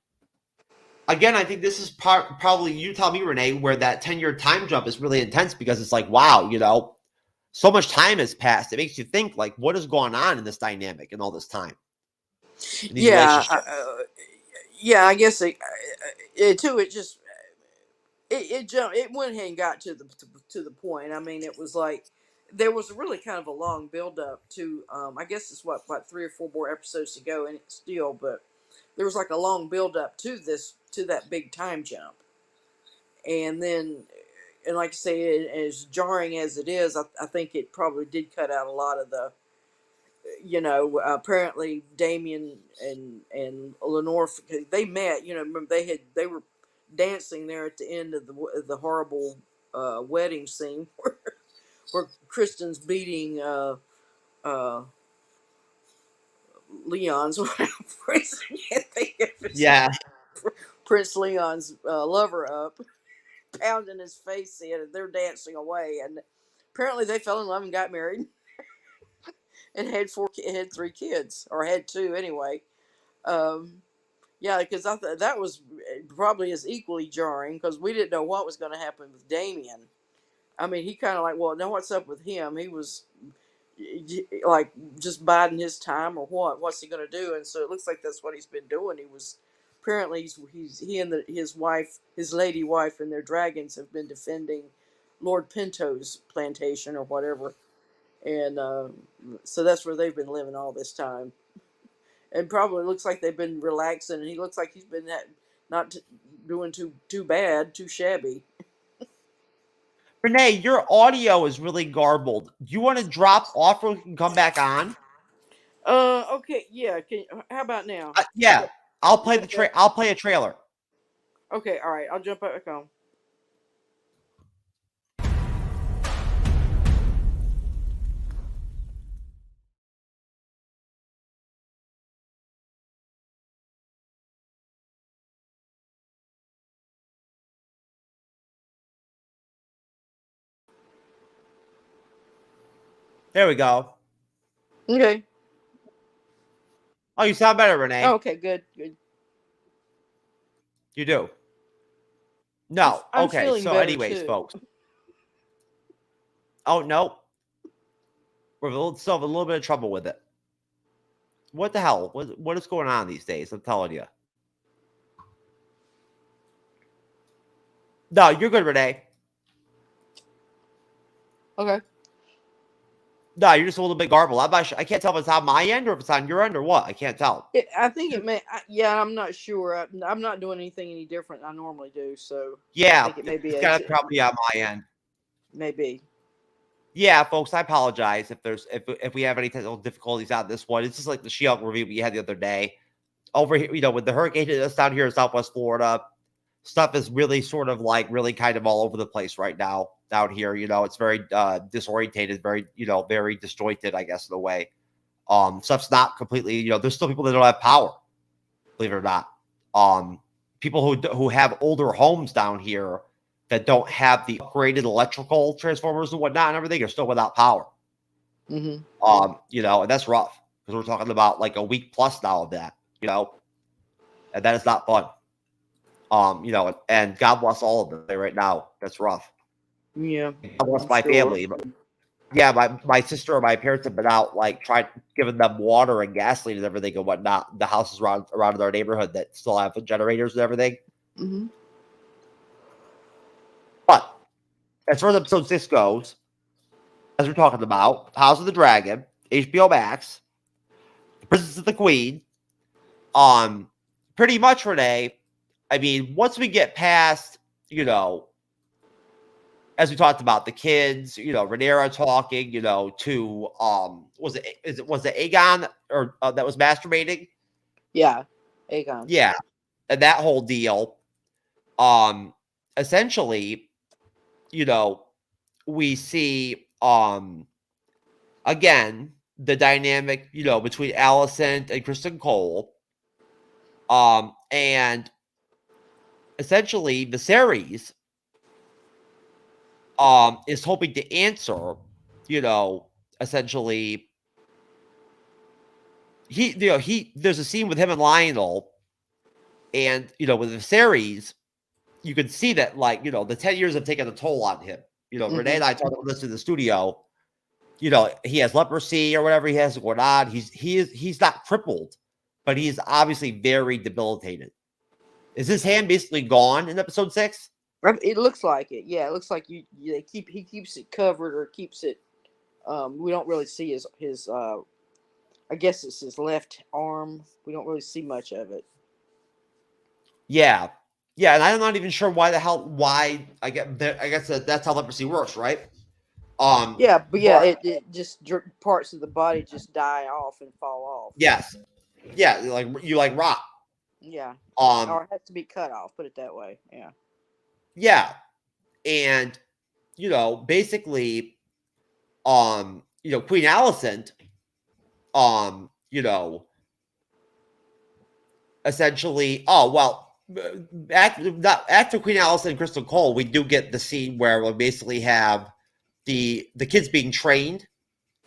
again, I think this is probably, you tell me, Renee, where that 10-year time jump is really intense because it's like, wow, you know, so much time has passed. It makes you think, like, what is going on in this dynamic in all this time? Yeah, I guess it jumped. It went ahead and got to the point. I mean, it was like there was really kind of a long build up to. I guess it's what 3 or 4 more episodes to go, and it's still, but there was like a long build up to that big time jump, and then and like I say, as jarring as it is, I think it probably did cut out a lot of the, apparently Damien and Lenore, they met. Remember they were dancing there at the end of the horrible wedding scene where Kristen's beating uh, Leon's Yeah. Prince Leon's lover up, pounding his face in, and they're dancing away. And apparently they fell in love and got married, and had 3 kids, or had 2 anyway. Um, yeah, because I thought that was probably as equally jarring because we didn't know what was going to happen with Damien. I mean, he kind of like, well, now what's up with him? He was like just biding his time, or what? What's he going to do? And so it looks like that's what he's been doing. He was apparently he and his wife, his lady wife, and their dragons have been defending Lord Pinto's plantation or whatever, and so that's where they've been living all this time. And probably looks like they've been relaxing, and he looks like he's been not doing too bad, too shabby. Renee, your audio is really garbled. Do you want to drop off or we can come back on? Okay, yeah. How about now? Yeah, I'll play I'll play a trailer. Okay, all right. I'll jump back on. There we go. Okay. Oh, you sound better, Renee. Oh, okay, good. You do. No. I'm okay. feeling So, better, anyways, too. folks. Oh no. We're still have a little bit of trouble with it. What the hell? What is going on these days? I'm telling you. No, you're good, Renee. Okay. No, you're just a little bit garbled. I can't tell if it's on my end or if it's on your end or what. I can't tell. I think it may. Yeah, I'm not sure. I'm not doing anything any different than I normally do. So Yeah, I think it may be it's got to probably on my end. Maybe. Yeah, folks, I apologize if we have any technical difficulties on this one. It's just like the She-Hulk review we had the other day. Over here, with the hurricane hitting us down here in Southwest Florida, stuff is really sort of like really kind of all over the place right now down here. It's very disorientated, very, very disjointed, I guess, in a way. Stuff's not completely, there's still people that don't have power, believe it or not. People who have older homes down here that don't have the upgraded electrical transformers and whatnot and everything are still without power. Mm-hmm. And that's rough because we're talking about like a week plus now of that, and that is not fun. And God bless all of them right now. That's rough. Yeah. God bless my family. But yeah, my sister and my parents have been out, like, giving them water and gasoline and everything and whatnot. The houses around in our neighborhood that still have generators and everything. Mm-hmm. But as far as episode 6 goes, as we're talking about, House of the Dragon, HBO Max, The Princess of the Queen, pretty much, Renee, I mean, once we get past, as we talked about, the kids, Rhaenyra talking, to was it Aegon or that was masturbating? Yeah, Aegon. Yeah, and that whole deal. Essentially, we see again the dynamic, between Alicent and Kristen Cole, and essentially the series is hoping to answer, essentially there's a scene with him and Lionel, and with the series, you can see that, like, the 10 years have taken a toll on him. Mm-hmm. Renee and I talked about this in the studio. He has leprosy or whatever he has going on. He's not crippled, but he's obviously very debilitated. Is his hand basically gone in episode 6? It looks like it. Yeah, it looks like he keeps it covered, or keeps it. We don't really see his. I guess it's his left arm. We don't really see much of it. Yeah, Yeah, and I'm not even sure why I guess that's how leprosy works, right? Yeah, but yeah, But it just parts of the body just die off and fall off. yes, yeah, like you like rot. Yeah, Um, or it has to be cut off. Put it that way. Yeah. yeah, and basically, Queen Alicent, you know, essentially, oh well, after Queen Alicent and Crystal Cole, we do get the scene where we basically have the kids being trained,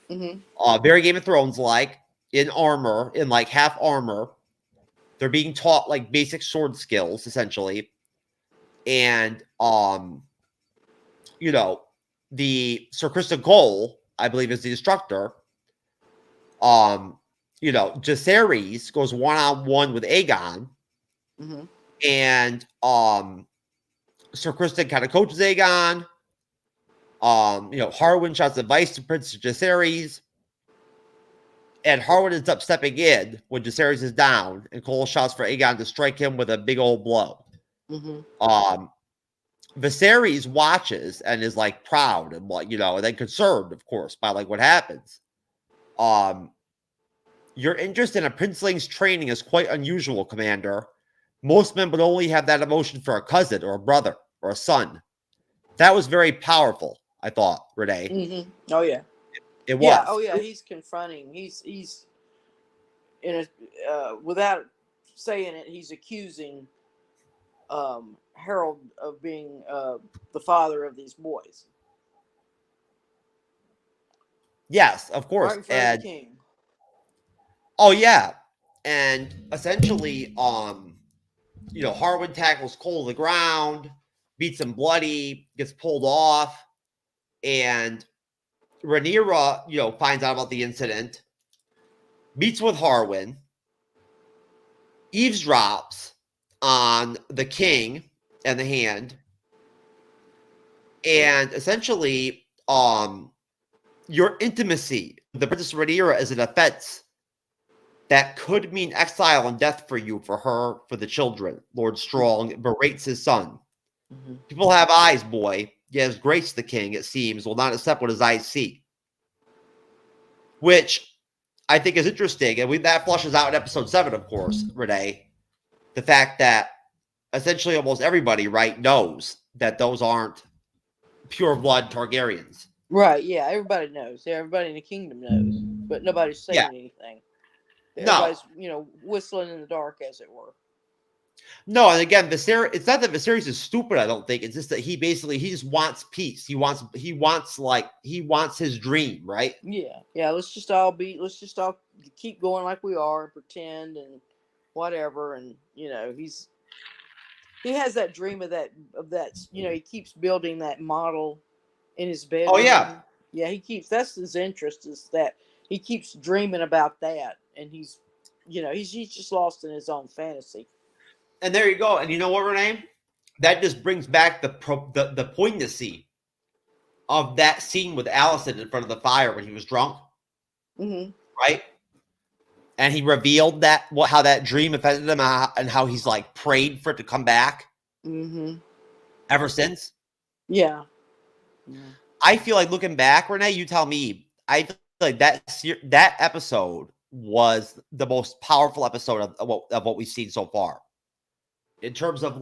very Game of Thrones like, in armor, in like half armor. They're being taught like basic sword skills essentially, and the Sir Crystal Cole, I believe, is the instructor. Jacaerys goes one-on-one with Aegon, and Sir Kristen kind of coaches Aegon. Harwin shouts advice to Prince Jacaerys, and Harwin ends up stepping in when Jacaerys is down, and Cole shouts for Aegon to strike him with a big old blow. Viserys watches and is like proud and and then concerned, of course, by like what happens. Your interest in a princeling's training is quite unusual, Commander. Most men would only have that emotion for a cousin or a brother or a son. That was very powerful, I thought, Renee. Oh yeah. It was. Yeah. Oh yeah. He's confronting. He's in a without saying it, he's accusing Harold of being the father of these boys. Yes, of course. Right in front of the king. Oh yeah. And essentially, Harwin tackles Cole to the ground, beats him bloody, gets pulled off, and Rhaenyra, finds out about the incident, meets with Harwin, eavesdrops on the king and the hand, and essentially, your intimacy with the Princess Rhaenyra is an offense that could mean exile and death for you, for her, for the children. Lord Strong berates his son. People have eyes, boy. He has grace, the king, it seems, will not accept what his eyes see. Which I think is interesting. And that flushes out in episode 7, of course, Renee. The fact that essentially almost everybody, right, knows that those aren't pure blood Targaryens. Right, yeah, everybody knows. Everybody in the kingdom knows. But nobody's saying anything. Everybody's, whistling in the dark, as it were. No, and again, Viserys. It's not that Viserys is stupid. I don't think it's just that he just wants peace. He wants his dream, right? Yeah. Let's just all keep going like we are and pretend and whatever. And he has that dream of that. He keeps building that model in his bedroom. Oh yeah. Yeah, that's his interest, is that he keeps dreaming about that, and he's just lost in his own fantasy. And there you go. And you know what, Renee? That just brings back the poignancy of that scene with Alicent in front of the fire when he was drunk. Right? And he revealed how that dream affected him, and how he's like prayed for it to come back. Ever since. Yeah. I feel like, looking back, Renee, you tell me, I feel like that episode was the most powerful episode of what we've seen so far. In terms of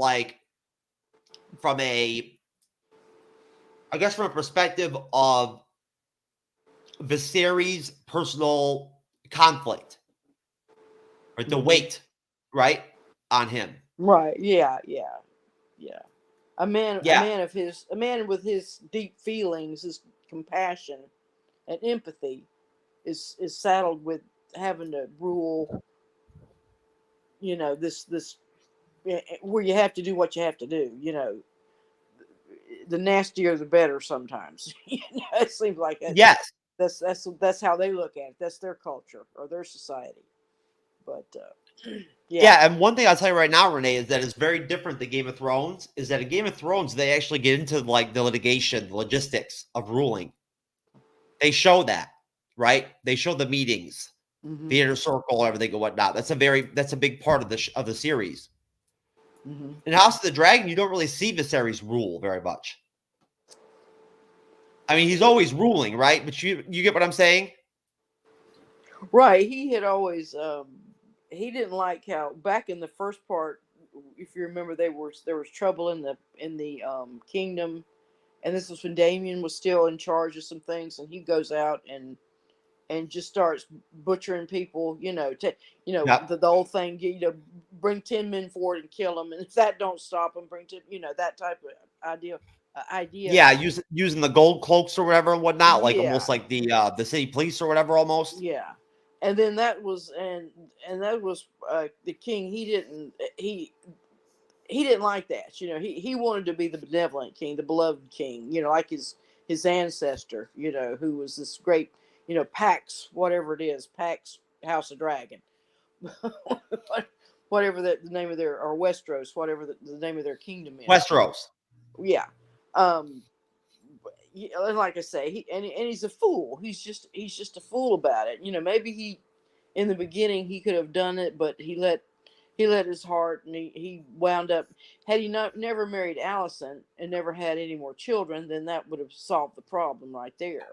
from a perspective of Viserys' personal conflict, right? The weight, right, on him. Right. Yeah. A man with his deep feelings, his compassion and empathy is saddled with having to rule, this where you have to do what you have to do. The nastier the better sometimes. It seems like that. Yes. That's how they look at it. That's their culture or their society. But yeah, and one thing I'll tell you right now, Renee, is that it's very different than Game of Thrones. Is that in Game of Thrones, they actually get into the litigation, the logistics of ruling. They show that, right? They show the meetings, the inner circle, everything and whatnot. That's a big part of the series. Mm-hmm. In House of the Dragon, you don't really see Viserys rule very much. I mean, he's always ruling, right? But you get what I'm saying? Right. He had always he didn't like how back in the first part, if you remember, there was trouble in the kingdom, and this was when Damien was still in charge of some things, and he goes out and just starts butchering people. Yep. The whole thing. Bring 10 men forward and kill them, and if that don't stop them, bring 10. That type of idea. Yeah, using the gold cloaks or whatever and whatnot, like Yeah. almost like the city police or whatever, almost. Yeah, and then that was that was the king. He didn't like that. He wanted to be the benevolent king, the beloved king. Like his ancestor. Who was this great. Pax, whatever it is, Pax House of Dragon, whatever the name of their, or Westeros, whatever the name of their kingdom is. Westeros. Yeah. And like I say, he's a fool. He's just a fool about it. Maybe in the beginning he could have done it, but he let his heart, and he wound up, had he never married Allison and never had any more children, then that would have solved the problem right there.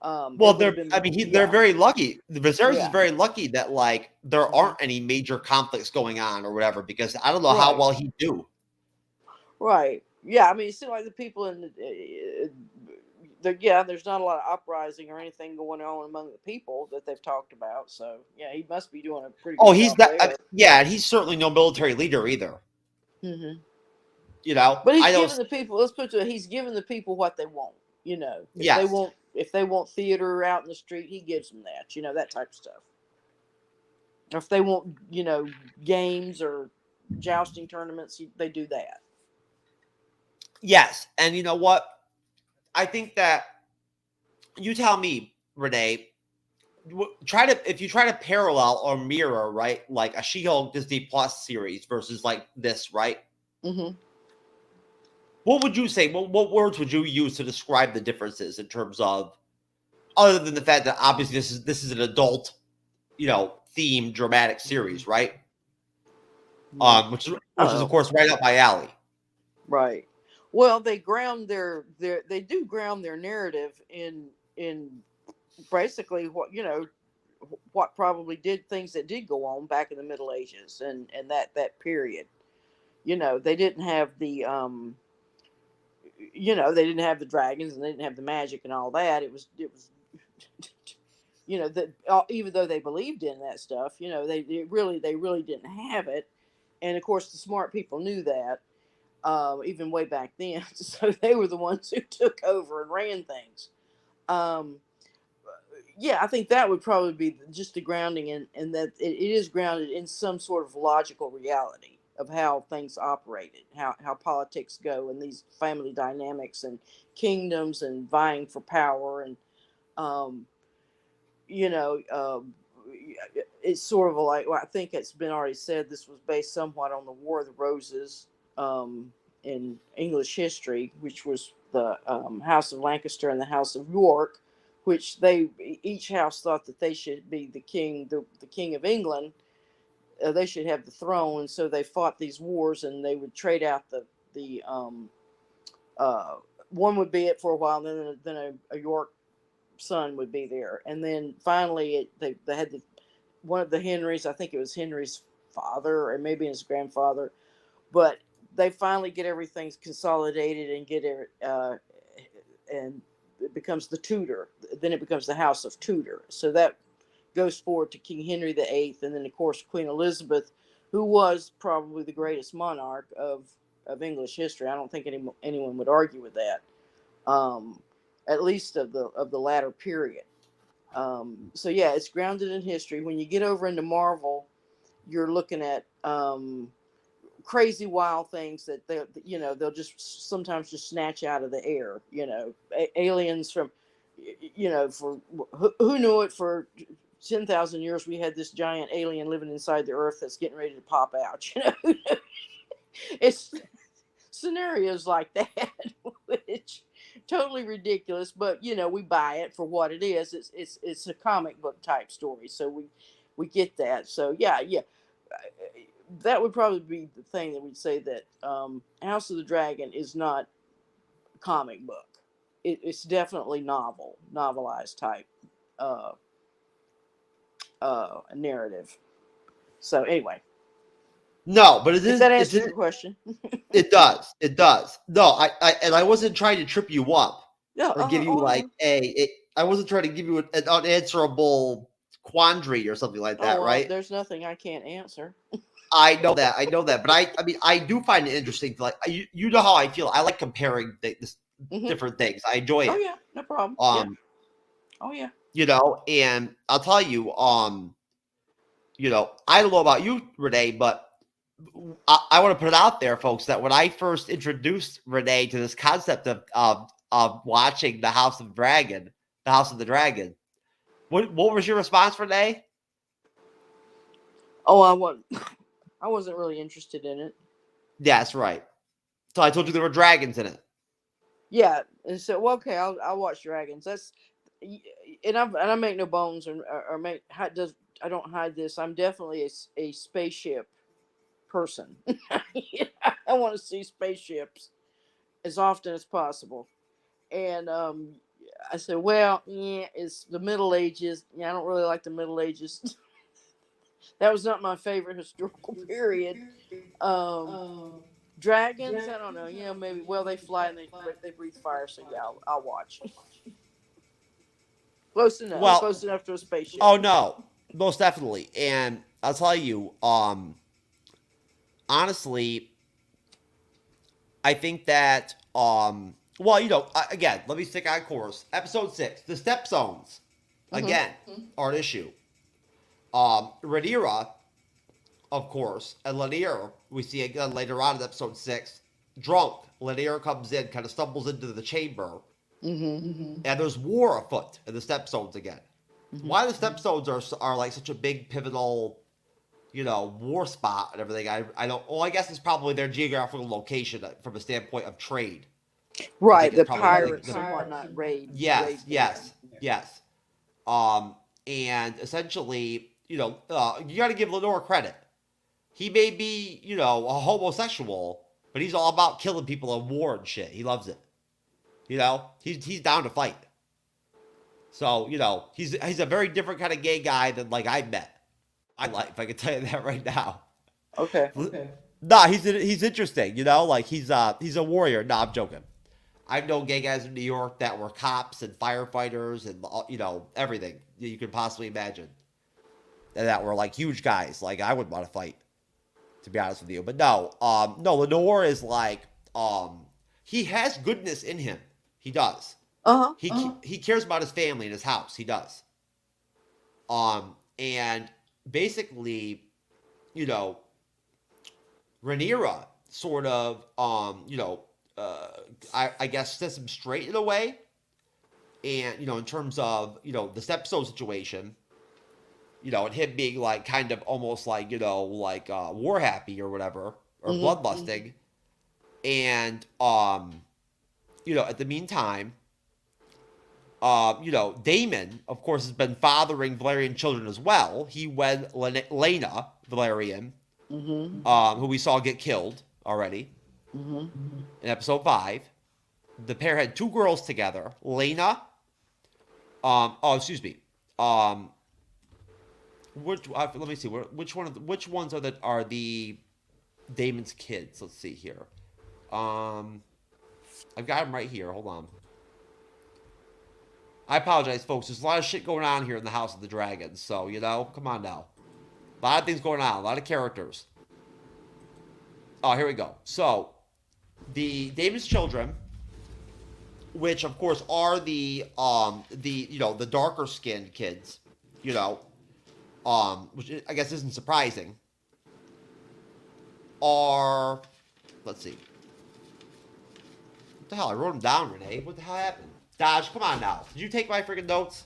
Well, they're very lucky. The Viserys is very lucky that like there aren't any major conflicts going on or whatever, because I don't know how well he'd do. Right. Yeah. I mean, it seems like the people in there's not a lot of uprising or anything going on among the people that they've talked about. So yeah, he must be doing a pretty good he's job not. And he's certainly no military leader either. Mm-hmm. But he's giving the people. Let's put it. He's giving the people what they want. If they want theater out in the street, he gives them that. That type of stuff. Or if they want, games or jousting tournaments, they do that. Yes, and you know what? I think that you tell me, Renee. If you try to parallel or mirror, right, like a She-Hulk Disney Plus series versus like this, right? Mm-hmm. What would you say? What words would you use to describe the differences in terms of, other than the fact that obviously this is an adult, themed dramatic series, right? Which is of course right up my alley. Right. Well, they ground they do ground their narrative in basically what probably did things that did go on back in the Middle Ages and that period. They didn't have the they didn't have the dragons and they didn't have the magic and all that. It was that even though they believed in that stuff, they really didn't have it. And of course, the smart people knew that. Even way back then, so they were the ones who took over and ran things. I think that would probably be just the grounding in that it is grounded in some sort of logical reality of how things operated, how politics go, and these family dynamics and kingdoms and vying for power, and it's sort of like, well, I think it's been already said, this was based somewhat on the War of the Roses in English history, which was the House of Lancaster and the House of York, which each house thought that they should be the king of England. They should have the throne, and so they fought these wars, and they would trade out the one would be it for a while, and then a York son would be there, and then finally they had one of the Henrys. I think it was Henry's father, or maybe his grandfather, but they finally get everything consolidated and get it, and it becomes the Tudor. Then it becomes the House of Tudor. So that goes forward to King Henry VIII, and then of course Queen Elizabeth, who was probably the greatest monarch of English history. I don't think anyone would argue with that. At least of the latter period. So yeah, it's grounded in history. When you get over into Marvel, you're looking at crazy wild things that they'll just sometimes just snatch out of the air. Aliens from for who knew it, for 10,000 years we had this giant alien living inside the earth that's getting ready to pop out. It's scenarios like that, which totally ridiculous, but we buy it for what it is. It's a comic book type story, so we get that. So yeah, that would probably be the thing that we'd say that House of the Dragon is not a comic book. It's definitely novelized type uh, narrative. So anyway, No, but it if is. that answers your question. It does. It does. No, I wasn't trying to trip you up Yeah, or give you like I wasn't trying to give you an unanswerable quandary or something like that, right? There's nothing I can't answer. I know that. But I mean, I do find it interesting. To like, you know how I feel. I like comparing different things. I enjoy it. Oh yeah, no problem. Oh yeah. You know, and I'll tell you, you know, I don't know about you, Renee, but I want to put it out there, folks, that when I first introduced Renee to this concept of watching the House of the Dragon, what was your response, Renee? Oh, I wasn't really interested in it. Yeah, that's right. So I told you there were dragons in it. Yeah, and so well, okay, I'll watch dragons. That's and I make no bones or make I don't hide this. I'm definitely a spaceship person. I want to see spaceships as often as possible. And I said, well, yeah, it's the Middle Ages. Yeah, I don't really like the Middle Ages. That was not my favorite historical period. Dragons, I don't know. You know, maybe. Well, they fly and they breathe fire, so yeah, I'll watch. Close enough. Well, close enough to a spaceship. Oh no, most definitely. And I'll tell you, honestly, I think that well, you know, again, let me stick on course. Episode 6, the step zones, again, are an issue. Rhaenyra, of course, and Lanier, we see again later on in episode 6, drunk. Lanier comes in, kind of stumbles into the chamber, and there's war afoot in the step zones again. Why the step zones are like such a big pivotal, you know, war spot and everything, I don't. Well, I guess it's probably their geographical location from a standpoint of trade. Right, the pirates and whatnot raid. Yes. And essentially, you know, you got to give Lenore credit. He may be, you know, a homosexual, but he's all about killing people in war and shit. He loves it. You know, he's down to fight. So, you know, he's a very different kind of gay guy than like I met. I like, if I can tell you that right now. Okay. Nah, he's interesting. You know, like he's a warrior. Nah, I'm joking. I've known gay guys in New York that were cops and firefighters and, you know, everything you could possibly imagine. And that were like huge guys. Like I would want to fight, to be honest with you. But no, Lenore is like, he has goodness in him. He does. He cares about his family and his house. He does. And basically, you know, Rhaenyra sort of, you know, I guess sets him straight in a way. And, you know, in terms of, you know, the stepstone situation, you know, and him being like kind of almost like, you know, like war happy or whatever, or bloodlusting. And, you know, at the meantime, you know, Daemon, of course, has been fathering Valyrian children as well. He wed Lena Valyrian, who we saw get killed already in episode 5. The pair had 2 girls together. Lena, let me see, which ones are the Daemon's kids? Let's see here. I've got them right here. Hold on. I apologize, folks. There's a lot of shit going on here in the House of the Dragons. So, you know, come on now. A lot of things going on. A lot of characters. Oh, here we go. So, the Daemon's children, which, of course, are the you know, the darker skinned kids, you know, which I guess isn't surprising, are, let's see. What the hell? I wrote them down, Renee. What the hell happened? Dodge, come on now. Did you take my freaking notes?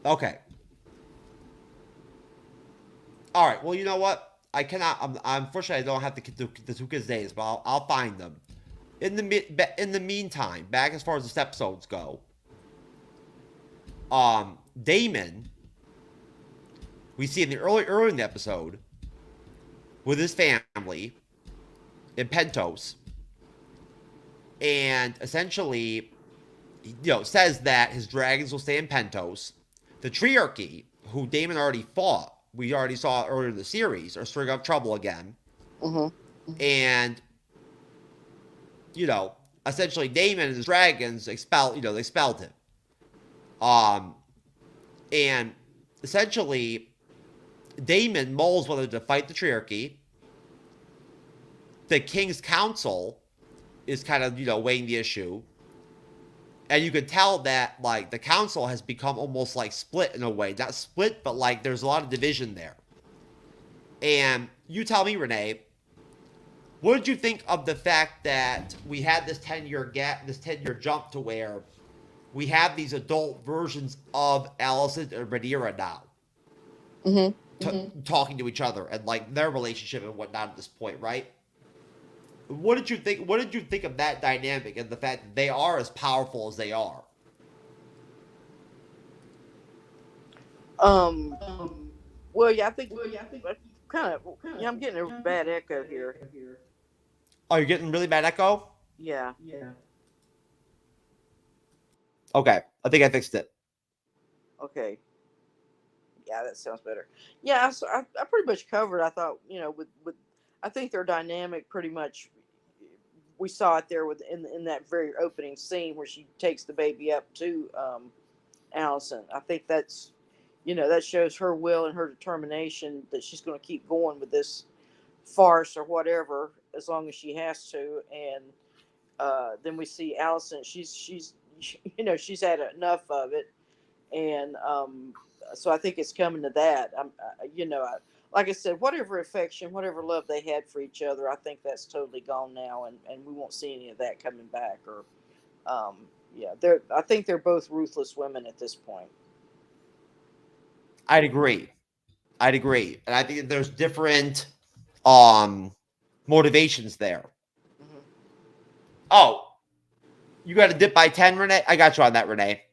Okay. All right. Well, you know what? I cannot. Unfortunately, I don't have the 2 kids' names, but I'll find them. In the meantime, back as far as the stepstones go, Damon, we see in the early in the episode with his family in Pentos, and essentially, says that his dragons will stay in Pentos. The Triarchy, who Damon already fought, we already saw earlier in the series, are stirring up trouble again. And, essentially Damon and his dragons expelled him. And essentially, Damon mulls whether to fight the Triarchy. The King's Council is kind of, weighing the issue. And you could tell that, like, the council has become almost, like, split in a way. Not split, but, like, there's a lot of division there. And you tell me, Renee, what did you think of the fact that we had this 10-year gap, this 10-year jump to where we have these adult versions of Alicent and Rhaenyra now? Talking to each other and, like, their relationship and whatnot at this point, right? What did you think? What did you think of that dynamic and the fact that they are as powerful as they are? Well, yeah, I think kind of. Yeah, I'm getting a bad echo here. Oh, you're getting really bad echo? Yeah. Okay, I think I fixed it. Okay. Yeah, that sounds better. Yeah, so I pretty much covered. I thought, with I think their dynamic pretty much. We saw it there in that very opening scene where she takes the baby up to Alicent. I think that's, that shows her will and her determination that she's going to keep going with this farce or whatever as long as she has to. And then we see Alicent. She's had enough of it, and so I think it's coming to that. Like I said, whatever affection, whatever love they had for each other, I think that's totally gone now, and we won't see any of that coming back. Or, I think they're both ruthless women at this point. I'd agree, and I think there's different motivations there. Oh, you got a dip by 10, Renee? I got you on that, Renee.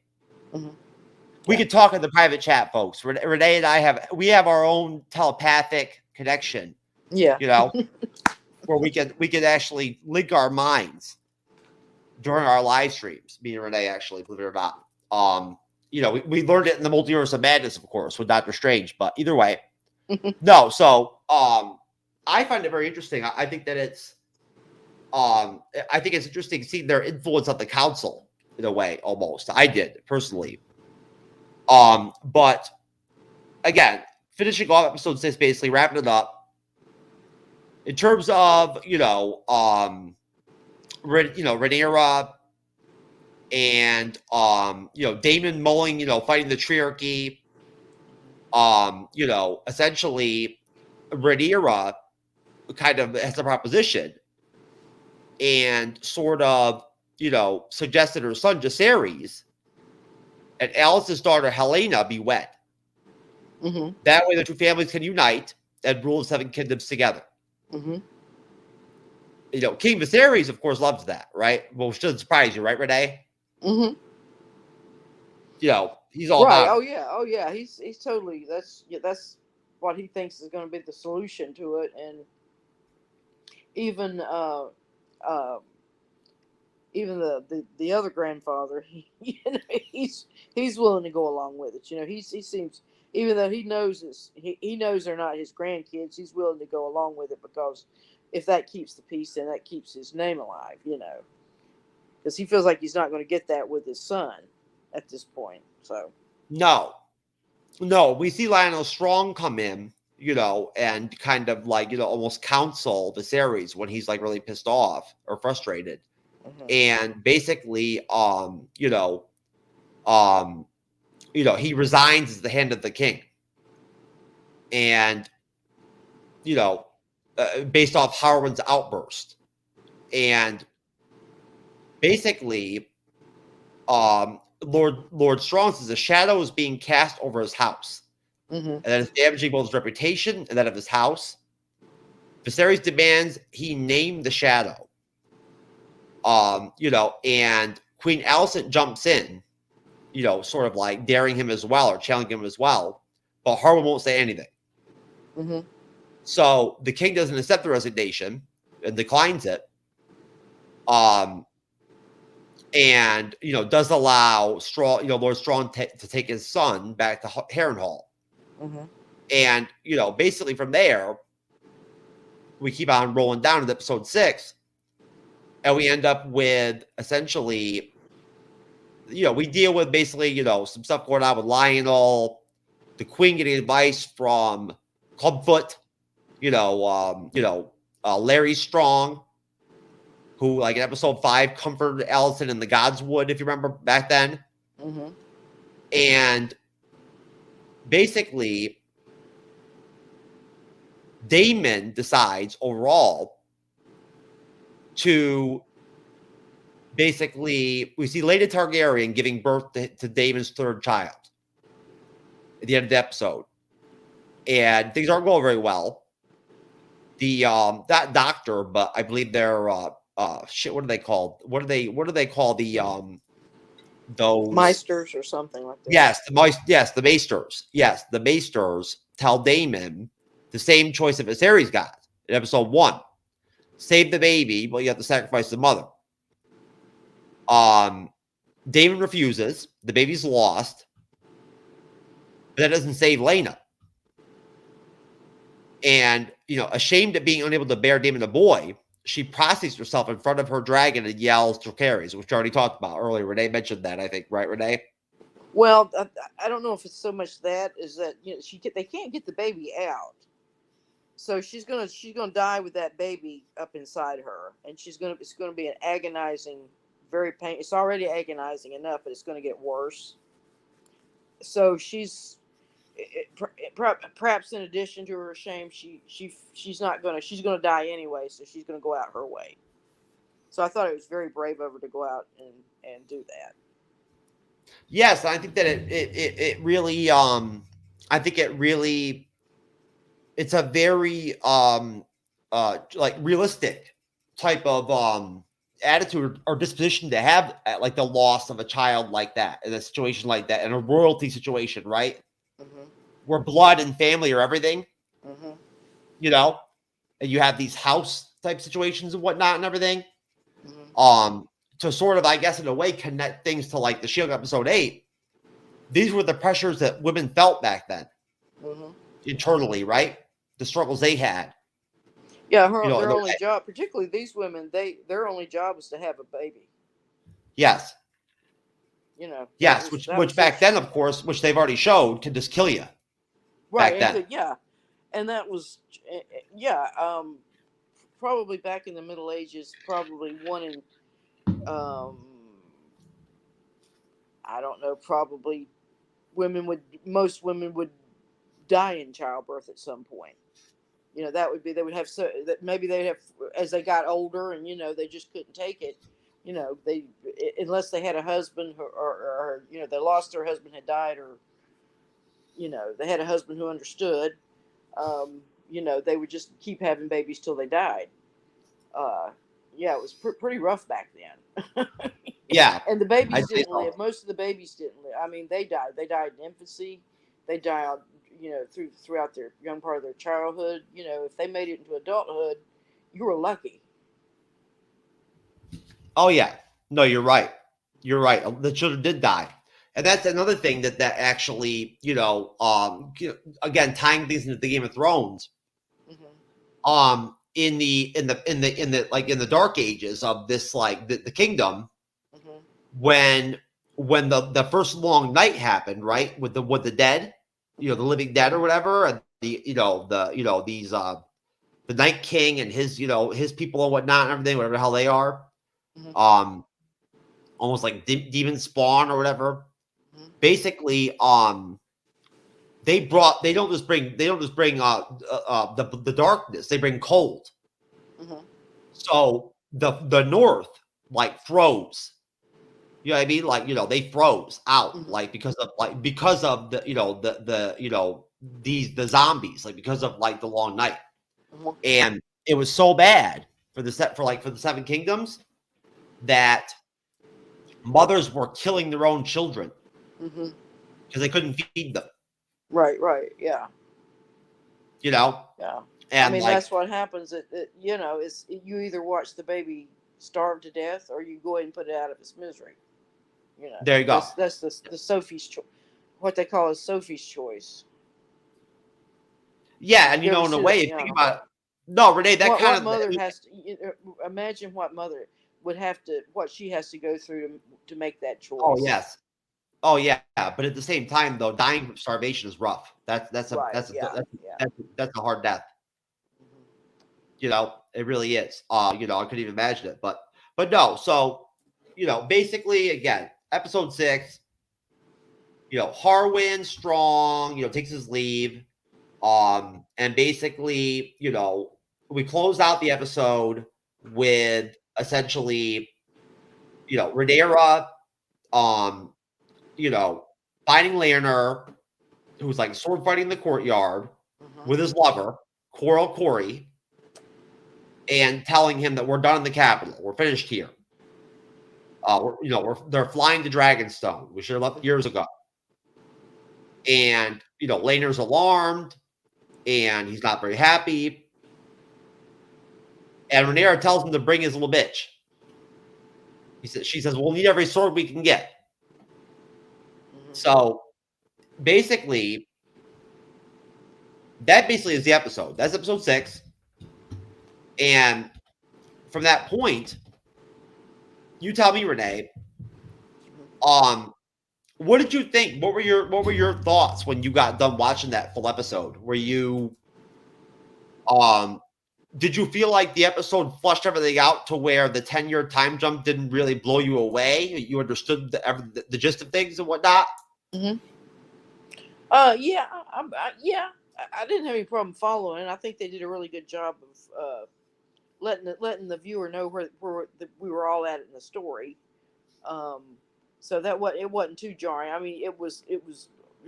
We could talk in the private chat, folks. Renee and I have our own telepathic connection. Yeah. Where we could actually link our minds during our live streams. Me and Renee, actually, believe it or not. We learned it in the Multiverse of Madness, of course, with Doctor Strange. But either way, no. So I find it very interesting. I think that it's interesting seeing their influence on the council in a way, almost. I did personally. But again, finishing off episode 6, basically wrapping it up. In terms of, Rhaenyra and, Damon mulling, fighting the Triarchy, essentially Rhaenyra kind of has a proposition and sort of, suggested her son Jacaerys and Alice's daughter Helena be wed. That way the two families can unite and rule the 7 kingdoms together. King Viserys, of course, loves that, right? Well, which doesn't surprise you, right, Renee? He's all right. about it. Oh yeah. He's totally. That's what he thinks is going to be the solution to it, and even the other grandfather, he's willing to go along with it. He seems, even though he knows he knows they're not his grandkids, he's willing to go along with it because if that keeps the peace, then that keeps his name alive. Because he feels like he's not going to get that with his son at this point. So no, we see Lionel Strong come in, and kind of like almost counsel Viserys when he's like really pissed off or frustrated. And basically, he resigns at the hand of the king. And, based off Harwin's outburst. And basically, Lord Strong says a shadow is being cast over his house. And that is damaging both his reputation and that of his house. Viserys demands he name the shadow. And Queen Alicent jumps in sort of like daring him as well or challenging him as well. But Harwin won't say anything. Mm-hmm. So the king doesn't accept the resignation and declines it. And does allow Lord Strong to take his son back to Harrenhal. Mm-hmm. And basically from there, we keep on rolling down to episode 6, and we end up with essentially, we deal with basically some stuff going on with Lionel, the Queen getting advice from Clubfoot, Larry Strong, who, like in episode 5, comforted Allison in the Godswood, if you remember back then. Mm-hmm. And basically, Daemon decides overall to basically, we see Lady Targaryen giving birth to Daemon's third child at the end of the episode. And things aren't going very well. The that doctor, but I believe they're what are they called? What do they call the those Meisters or something like that? Yes, the Maesters. Yes, the Maesters tell Daemon the same choice that Viserys got in episode 1. Save the baby, but you have to sacrifice the mother. Daemon refuses. The baby's lost. But that doesn't save Lena. And, ashamed at being unable to bear Daemon a boy, she prostrates herself in front of her dragon and yells Dracarys, which we already talked about earlier. Renee mentioned that, I think, right, Renee? Well, I don't know if it's so much that is that they can't get the baby out, so she's gonna die with that baby up inside her, and it's gonna be an agonizing, very pain. It's already agonizing enough, but it's gonna get worse. So perhaps in addition to her shame, she's gonna die anyway, so she's gonna go out her way. So I thought it was very brave of her to go out and do that. Yes, I think that it really it's a very like realistic type of attitude or disposition to have at like the loss of a child like that in a situation like that, in a royalty situation, right? Mm-hmm. Where blood and family are everything. Mm-hmm. And you have these house type situations and whatnot and everything. Mm-hmm. To sort of, I guess, in a way, connect things to like the Shield episode 8. These were the pressures that women felt back then, internally, right? The struggles they had. Yeah, their only job, particularly these women, their only job was to have a baby. Yes. Yes, which back then, of course, which they've already showed, could just kill you. Right. Back then. And that was, probably back in the Middle Ages, probably one in, I don't know, probably most women would die in childbirth at some point. That would be, they would have, so that maybe they'd have, as they got older and, they just couldn't take it, they, unless they had a husband or they lost their husband, had died, or, they had a husband who understood, they would just keep having babies till they died. It was pretty rough back then. Yeah. And the babies didn't live. Most of the babies didn't live. I mean, they died. They died in infancy. They died, throughout their young part of their childhood. If they made it into adulthood, you were lucky. Oh, yeah. No, you're right. You're right. The children did die. And that's another thing that actually, again, tying things into the Game of Thrones. Mm-hmm. In the Dark Ages of this, like the kingdom, mm-hmm. when the first long night happened, right, with the dead, the living dead or whatever, and the Night King and his his people and whatnot and everything, whatever the hell they are, mm-hmm. Almost like demon spawn or whatever. Mm-hmm. Basically, they don't just bring the darkness, they bring cold. Mm-hmm. So the north like froze. You know what I mean? Like, they froze out, mm-hmm. like because of the the zombies, like because of like the long night. Mm-hmm. And it was so bad for the Seven Kingdoms that mothers were killing their own children Mm-hmm. because they couldn't feed them. Right. Yeah. Yeah. I And mean, like, that's what happens. It's you either watch the baby starve to death or you go ahead and put it out of its misery. there you go. That's the Sophie's choice. What they call is Sophie's choice. Yeah, and You ever in a see way, that? think about it. No, Renee, that kind What of mother has to imagine what mother would have to what she has to go through to make that choice. Oh yes. Oh yeah, but at the same time, though, dying from starvation is rough. That's a hard death. Mhm. It really is. I couldn't even imagine it. But no. So, basically, again, episode 6. Harwin strong. Takes his leave. And basically, we close out the episode with essentially, Rhaenyra, finding Leonor, who's like sword fighting in the courtyard with his lover, Corey, and telling him that we're done in the capital. We're finished here. They're flying to Dragonstone. We should have left years ago. And Leonor's alarmed, and he's not very happy. And Rhaenyra tells him to bring his little bitch. She says, "We'll need every sword we can get." So basically, that is the episode. That's episode 6. And from that point, you tell me, Renee, what did you think? What were your thoughts when you got done watching that full episode? Were you did you feel like the episode flushed everything out to where the 10-year time jump didn't really blow you away? You understood the gist of things and whatnot? Mm-hmm. Yeah, I didn't have any problem following. I think they did a really good job of letting the viewer know where we were all at in the story. So it wasn't too jarring. I mean, it was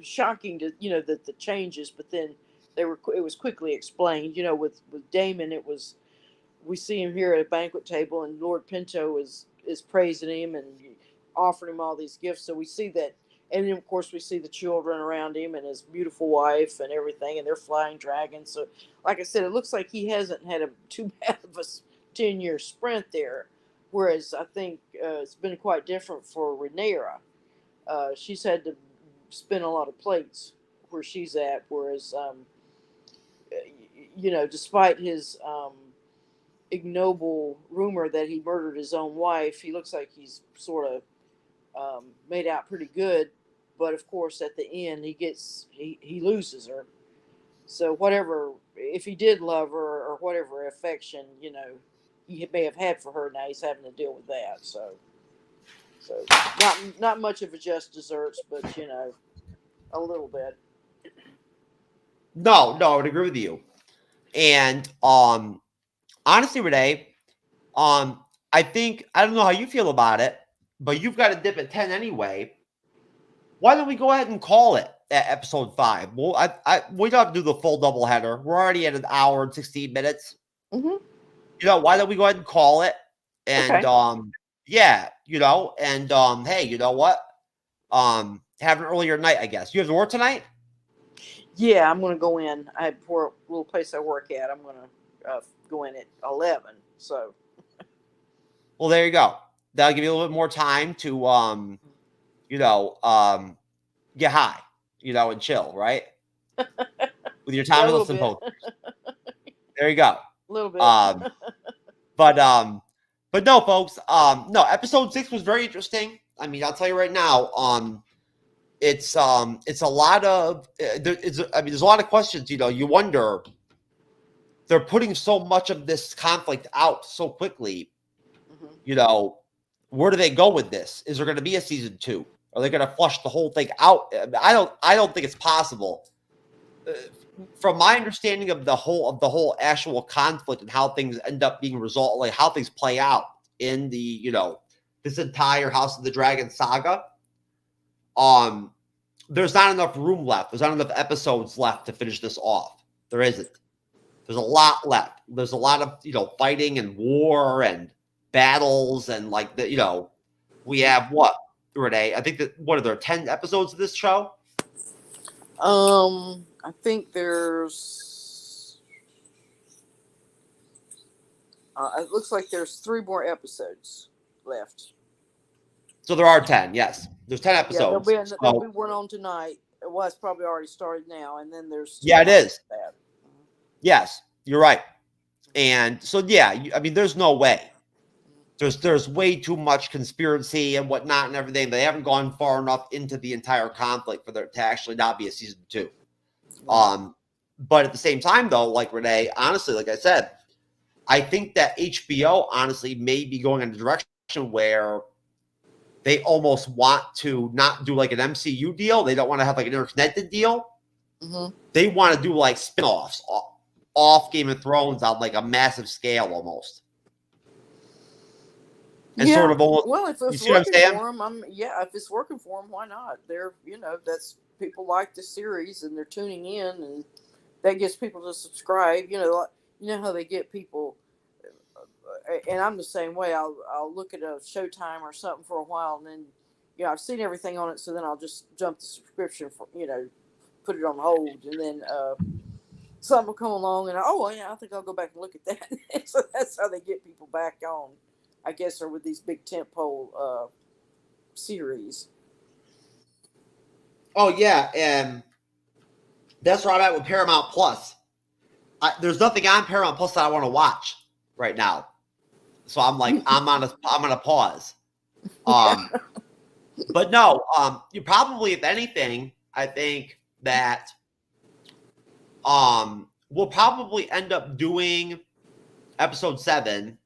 shocking to that the changes, but then it was quickly explained. With Damon, we see him here at a banquet table, and Lord Pinto is praising him and offering him all these gifts. So we see that, and then of course we see the children around him and his beautiful wife and everything, and they're flying dragons. So, like I said, it looks like he hasn't had too bad of a 10-year sprint there. Whereas I think it's been quite different for Rhaenyra. She's had to spin a lot of plates where she's at. Whereas, despite his ignoble rumor that he murdered his own wife, he looks like he's sort of made out pretty good. But of course, at the end, he loses her. So whatever, if he did love her or whatever affection, he may have had for her, now he's having to deal with that. So not much of a just desserts, but a little bit. No, I would agree with you. And honestly, Renee, I think, I don't know how you feel about it, but you've got to dip at 10 anyway. Why don't we go ahead and call it at episode 5? Well, we don't have to do the full double header. We're already at 1 hour and 16 minutes. Mm-hmm. Why don't we go ahead and call it? And Okay. yeah, and hey, you know what? Have an earlier night, I guess. You have to work tonight? Yeah, I'm going to go in. For a little place I work at, I'm going to go in at 11. So. Well, there you go. That'll give you a little bit more time to, get high, and chill, right? With your time and post. There you go. A little bit. But no, folks. No, episode 6 was very interesting. I mean, I'll tell you right now. It's a lot of. There's a lot of questions. You wonder. They're putting so much of this conflict out so quickly. Mm-hmm. Where do they go with this? Is there going to be a season 2? Are they going to flush the whole thing out? I don't think it's possible. From my understanding of the whole actual conflict and how things end up being resolved, like how things play out in the this entire House of the Dragon saga, there's not enough room left. There's not enough episodes left to finish this off. There isn't. There's a lot left. There's a lot of fighting and war and battles and we have what Renee. I think that what are there 10 episodes of this show? I think there's. It looks like there's 3 more episodes left. So there are 10. Yes, there's 10 episodes. Yeah, there'll be one on tonight. Well, it's probably already started now, and then there's. Yeah, it is. That. Yes, you're right. And so yeah, I mean, there's no way. There's way too much conspiracy and whatnot and everything. They haven't gone far enough into the entire conflict for there to actually not be a season 2. But at the same time, though, like Renee, honestly, like I said, I think that HBO honestly may be going in a direction where they almost want to not do like an MCU deal. They don't want to have like an interconnected deal. Mm-hmm. They want to do like spin-offs off Game of Thrones on like a massive scale almost. And sort of almost, well, if it's working for them, if it's working for them, why not? They're, that's people like the series and they're tuning in, and that gets people to subscribe. You know how they get people, and I'm the same way. I'll look at a Showtime or something for a while, and then I've seen everything on it, so then I'll just jump the subscription for put it on hold, and then something will come along, and I think I'll go back and look at that. So that's how they get people back on, I guess, or with these big tentpole series. Oh yeah, and that's where I'm at with Paramount Plus. There's nothing on Paramount Plus that I want to watch right now, so I'm like, I'm on a pause. But no, you probably, if anything, I think that we'll probably end up doing episode 7.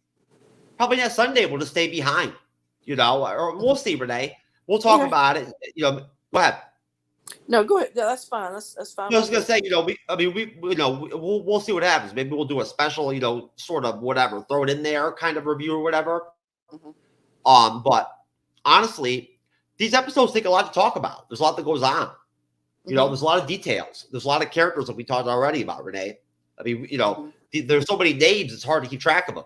Probably next Sunday. We'll just stay behind, or we'll see, Renee. We'll talk about it. Go ahead. No, go ahead. No, that's fine. That's fine. I was gonna say, we'll see what happens. Maybe we'll do a special, sort of whatever, throw it in there, kind of review or whatever. Mm-hmm. But honestly, these episodes take a lot to talk about. There's a lot that goes on. There's a lot of details. There's a lot of characters that we talked already about, Renee. I mean, there's so many names, it's hard to keep track of them.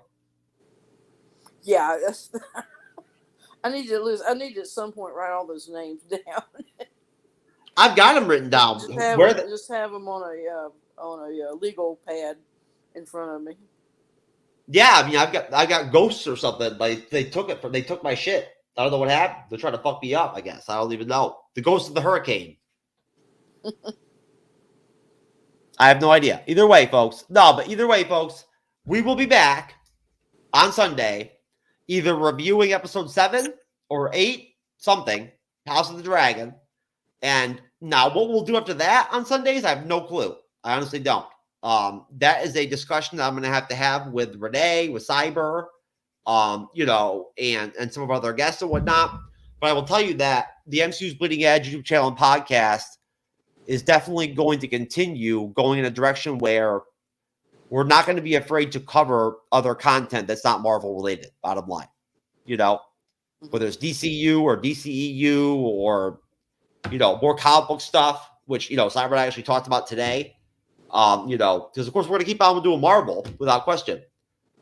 Yeah, I need to at some point write all those names down. I've got them written down. Just have them on a legal pad in front of me. Yeah, I mean, I've got ghosts or something. Like they took my shit. I don't know what happened. They're trying to fuck me up, I guess. I don't even know. The ghost of the hurricane. I have no idea. Either way, folks, we will be back on Sunday, either reviewing episode 7 or 8, something, House of the Dragon. And now what we'll do after that on Sundays, I have no clue. I honestly don't. That is a discussion that I'm going to have with Renee, with Cyber, and some of our other guests and whatnot. But I will tell you that the MCU's Bleeding Edge YouTube channel and podcast is definitely going to continue going in a direction where we're not going to be afraid to cover other content that's not Marvel related, bottom line. Whether it's DCU or DCEU or, more comic book stuff, which, Cyber and I actually talked about today. Because of course we're going to keep on doing Marvel without question.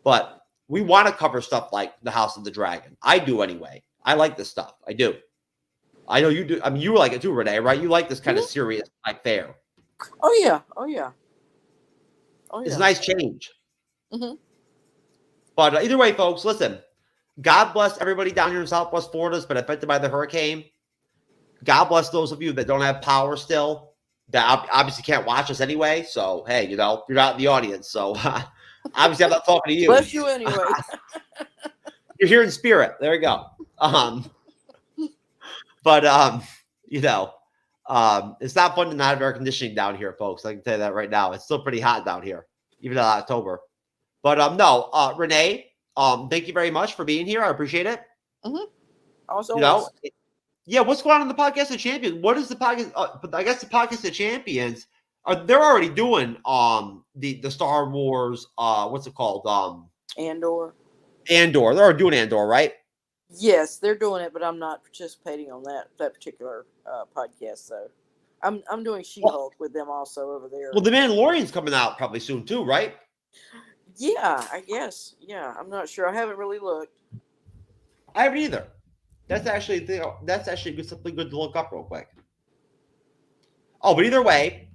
But we want to cover stuff like the House of the Dragon. I do anyway. I like this stuff. I do. I know you do. I mean, you like it too, Renee, right? You like this kind of serious, like fare. Oh yeah. It's a nice change. Mm-hmm. But either way, folks, listen. God bless everybody down here in Southwest Florida that's been affected by the hurricane. God bless those of you that don't have power still, that obviously can't watch us anyway. So, hey, you're not in the audience. So, obviously, I'm not talking to you. Bless you anyway. You're here in spirit. There you go. But it's not fun to not have air conditioning down here, folks. I can tell you that right now. It's still pretty hot down here, even in October. But Renee, thank you very much for being here. I appreciate it. Mm-hmm. Also, what's going on in the Podcast of Champions? What is the podcast? I guess the Podcast of Champions they're already doing the Star Wars. What's it called? Andor. They're already doing Andor, right? Yes, they're doing it, but I'm not participating on that particular podcast. So I'm doing She-Hulk with them also over there. Well, the Mandalorian's coming out probably soon too, right? Yeah, I guess. Yeah, I'm not sure. I haven't really looked. I haven't either. That's actually something good to look up real quick. Oh, but either way,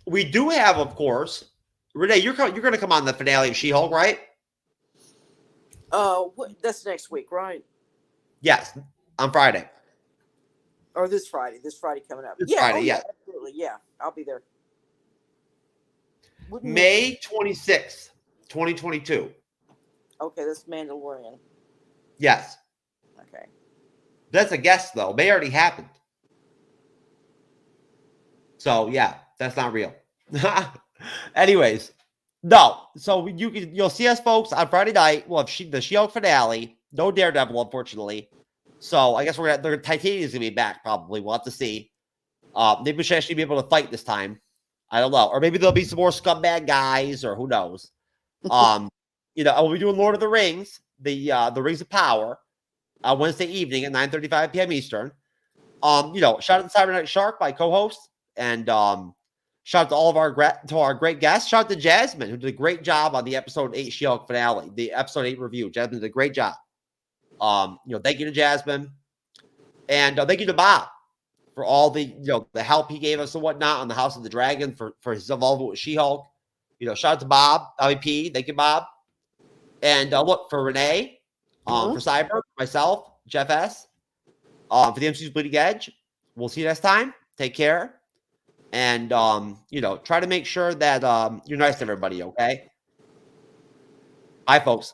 we do have, of course, Renee. You're going to come on the finale of She-Hulk, right? That's next week, right? Yes, on Friday. Or this Friday. This Friday coming up. This Friday, yeah. Absolutely. Yeah, I'll be there. May 26th, 2022. Okay, that's Mandalorian. Yes. Okay. That's a guess, though. May already happened. So, yeah, that's not real. Anyways, no. So you'll see us, folks, on Friday night. We'll have the She-Hulk finale. No Daredevil, unfortunately. So I guess the Titanium's gonna be back. Probably, we'll have to see. Maybe we should actually be able to fight this time. I don't know, or maybe there'll be some more scumbag guys, or who knows. We'll be doing Lord of the Rings, the Rings of Power, Wednesday evening at 9:35 p.m. Eastern. Shout out to Cyberneticshark, my co-host, and shout out to all of our great guests. Shout out to Jasmine, who did a great job on the episode 8 She-Hulk finale, the episode 8 review. Jasmine did a great job. Thank you to Jasmine, and thank you to Bob for all the the help he gave us and whatnot on the House of the Dragon for his involvement with She-Hulk. Shout out to Bob, LVP. Thank you, Bob. And look for Renee, for Cyber, myself, Jeff S, for the MCU'S Bleeding Edge. We'll see you next time. Take care, and try to make sure that you're nice to everybody. Okay. Bye, folks.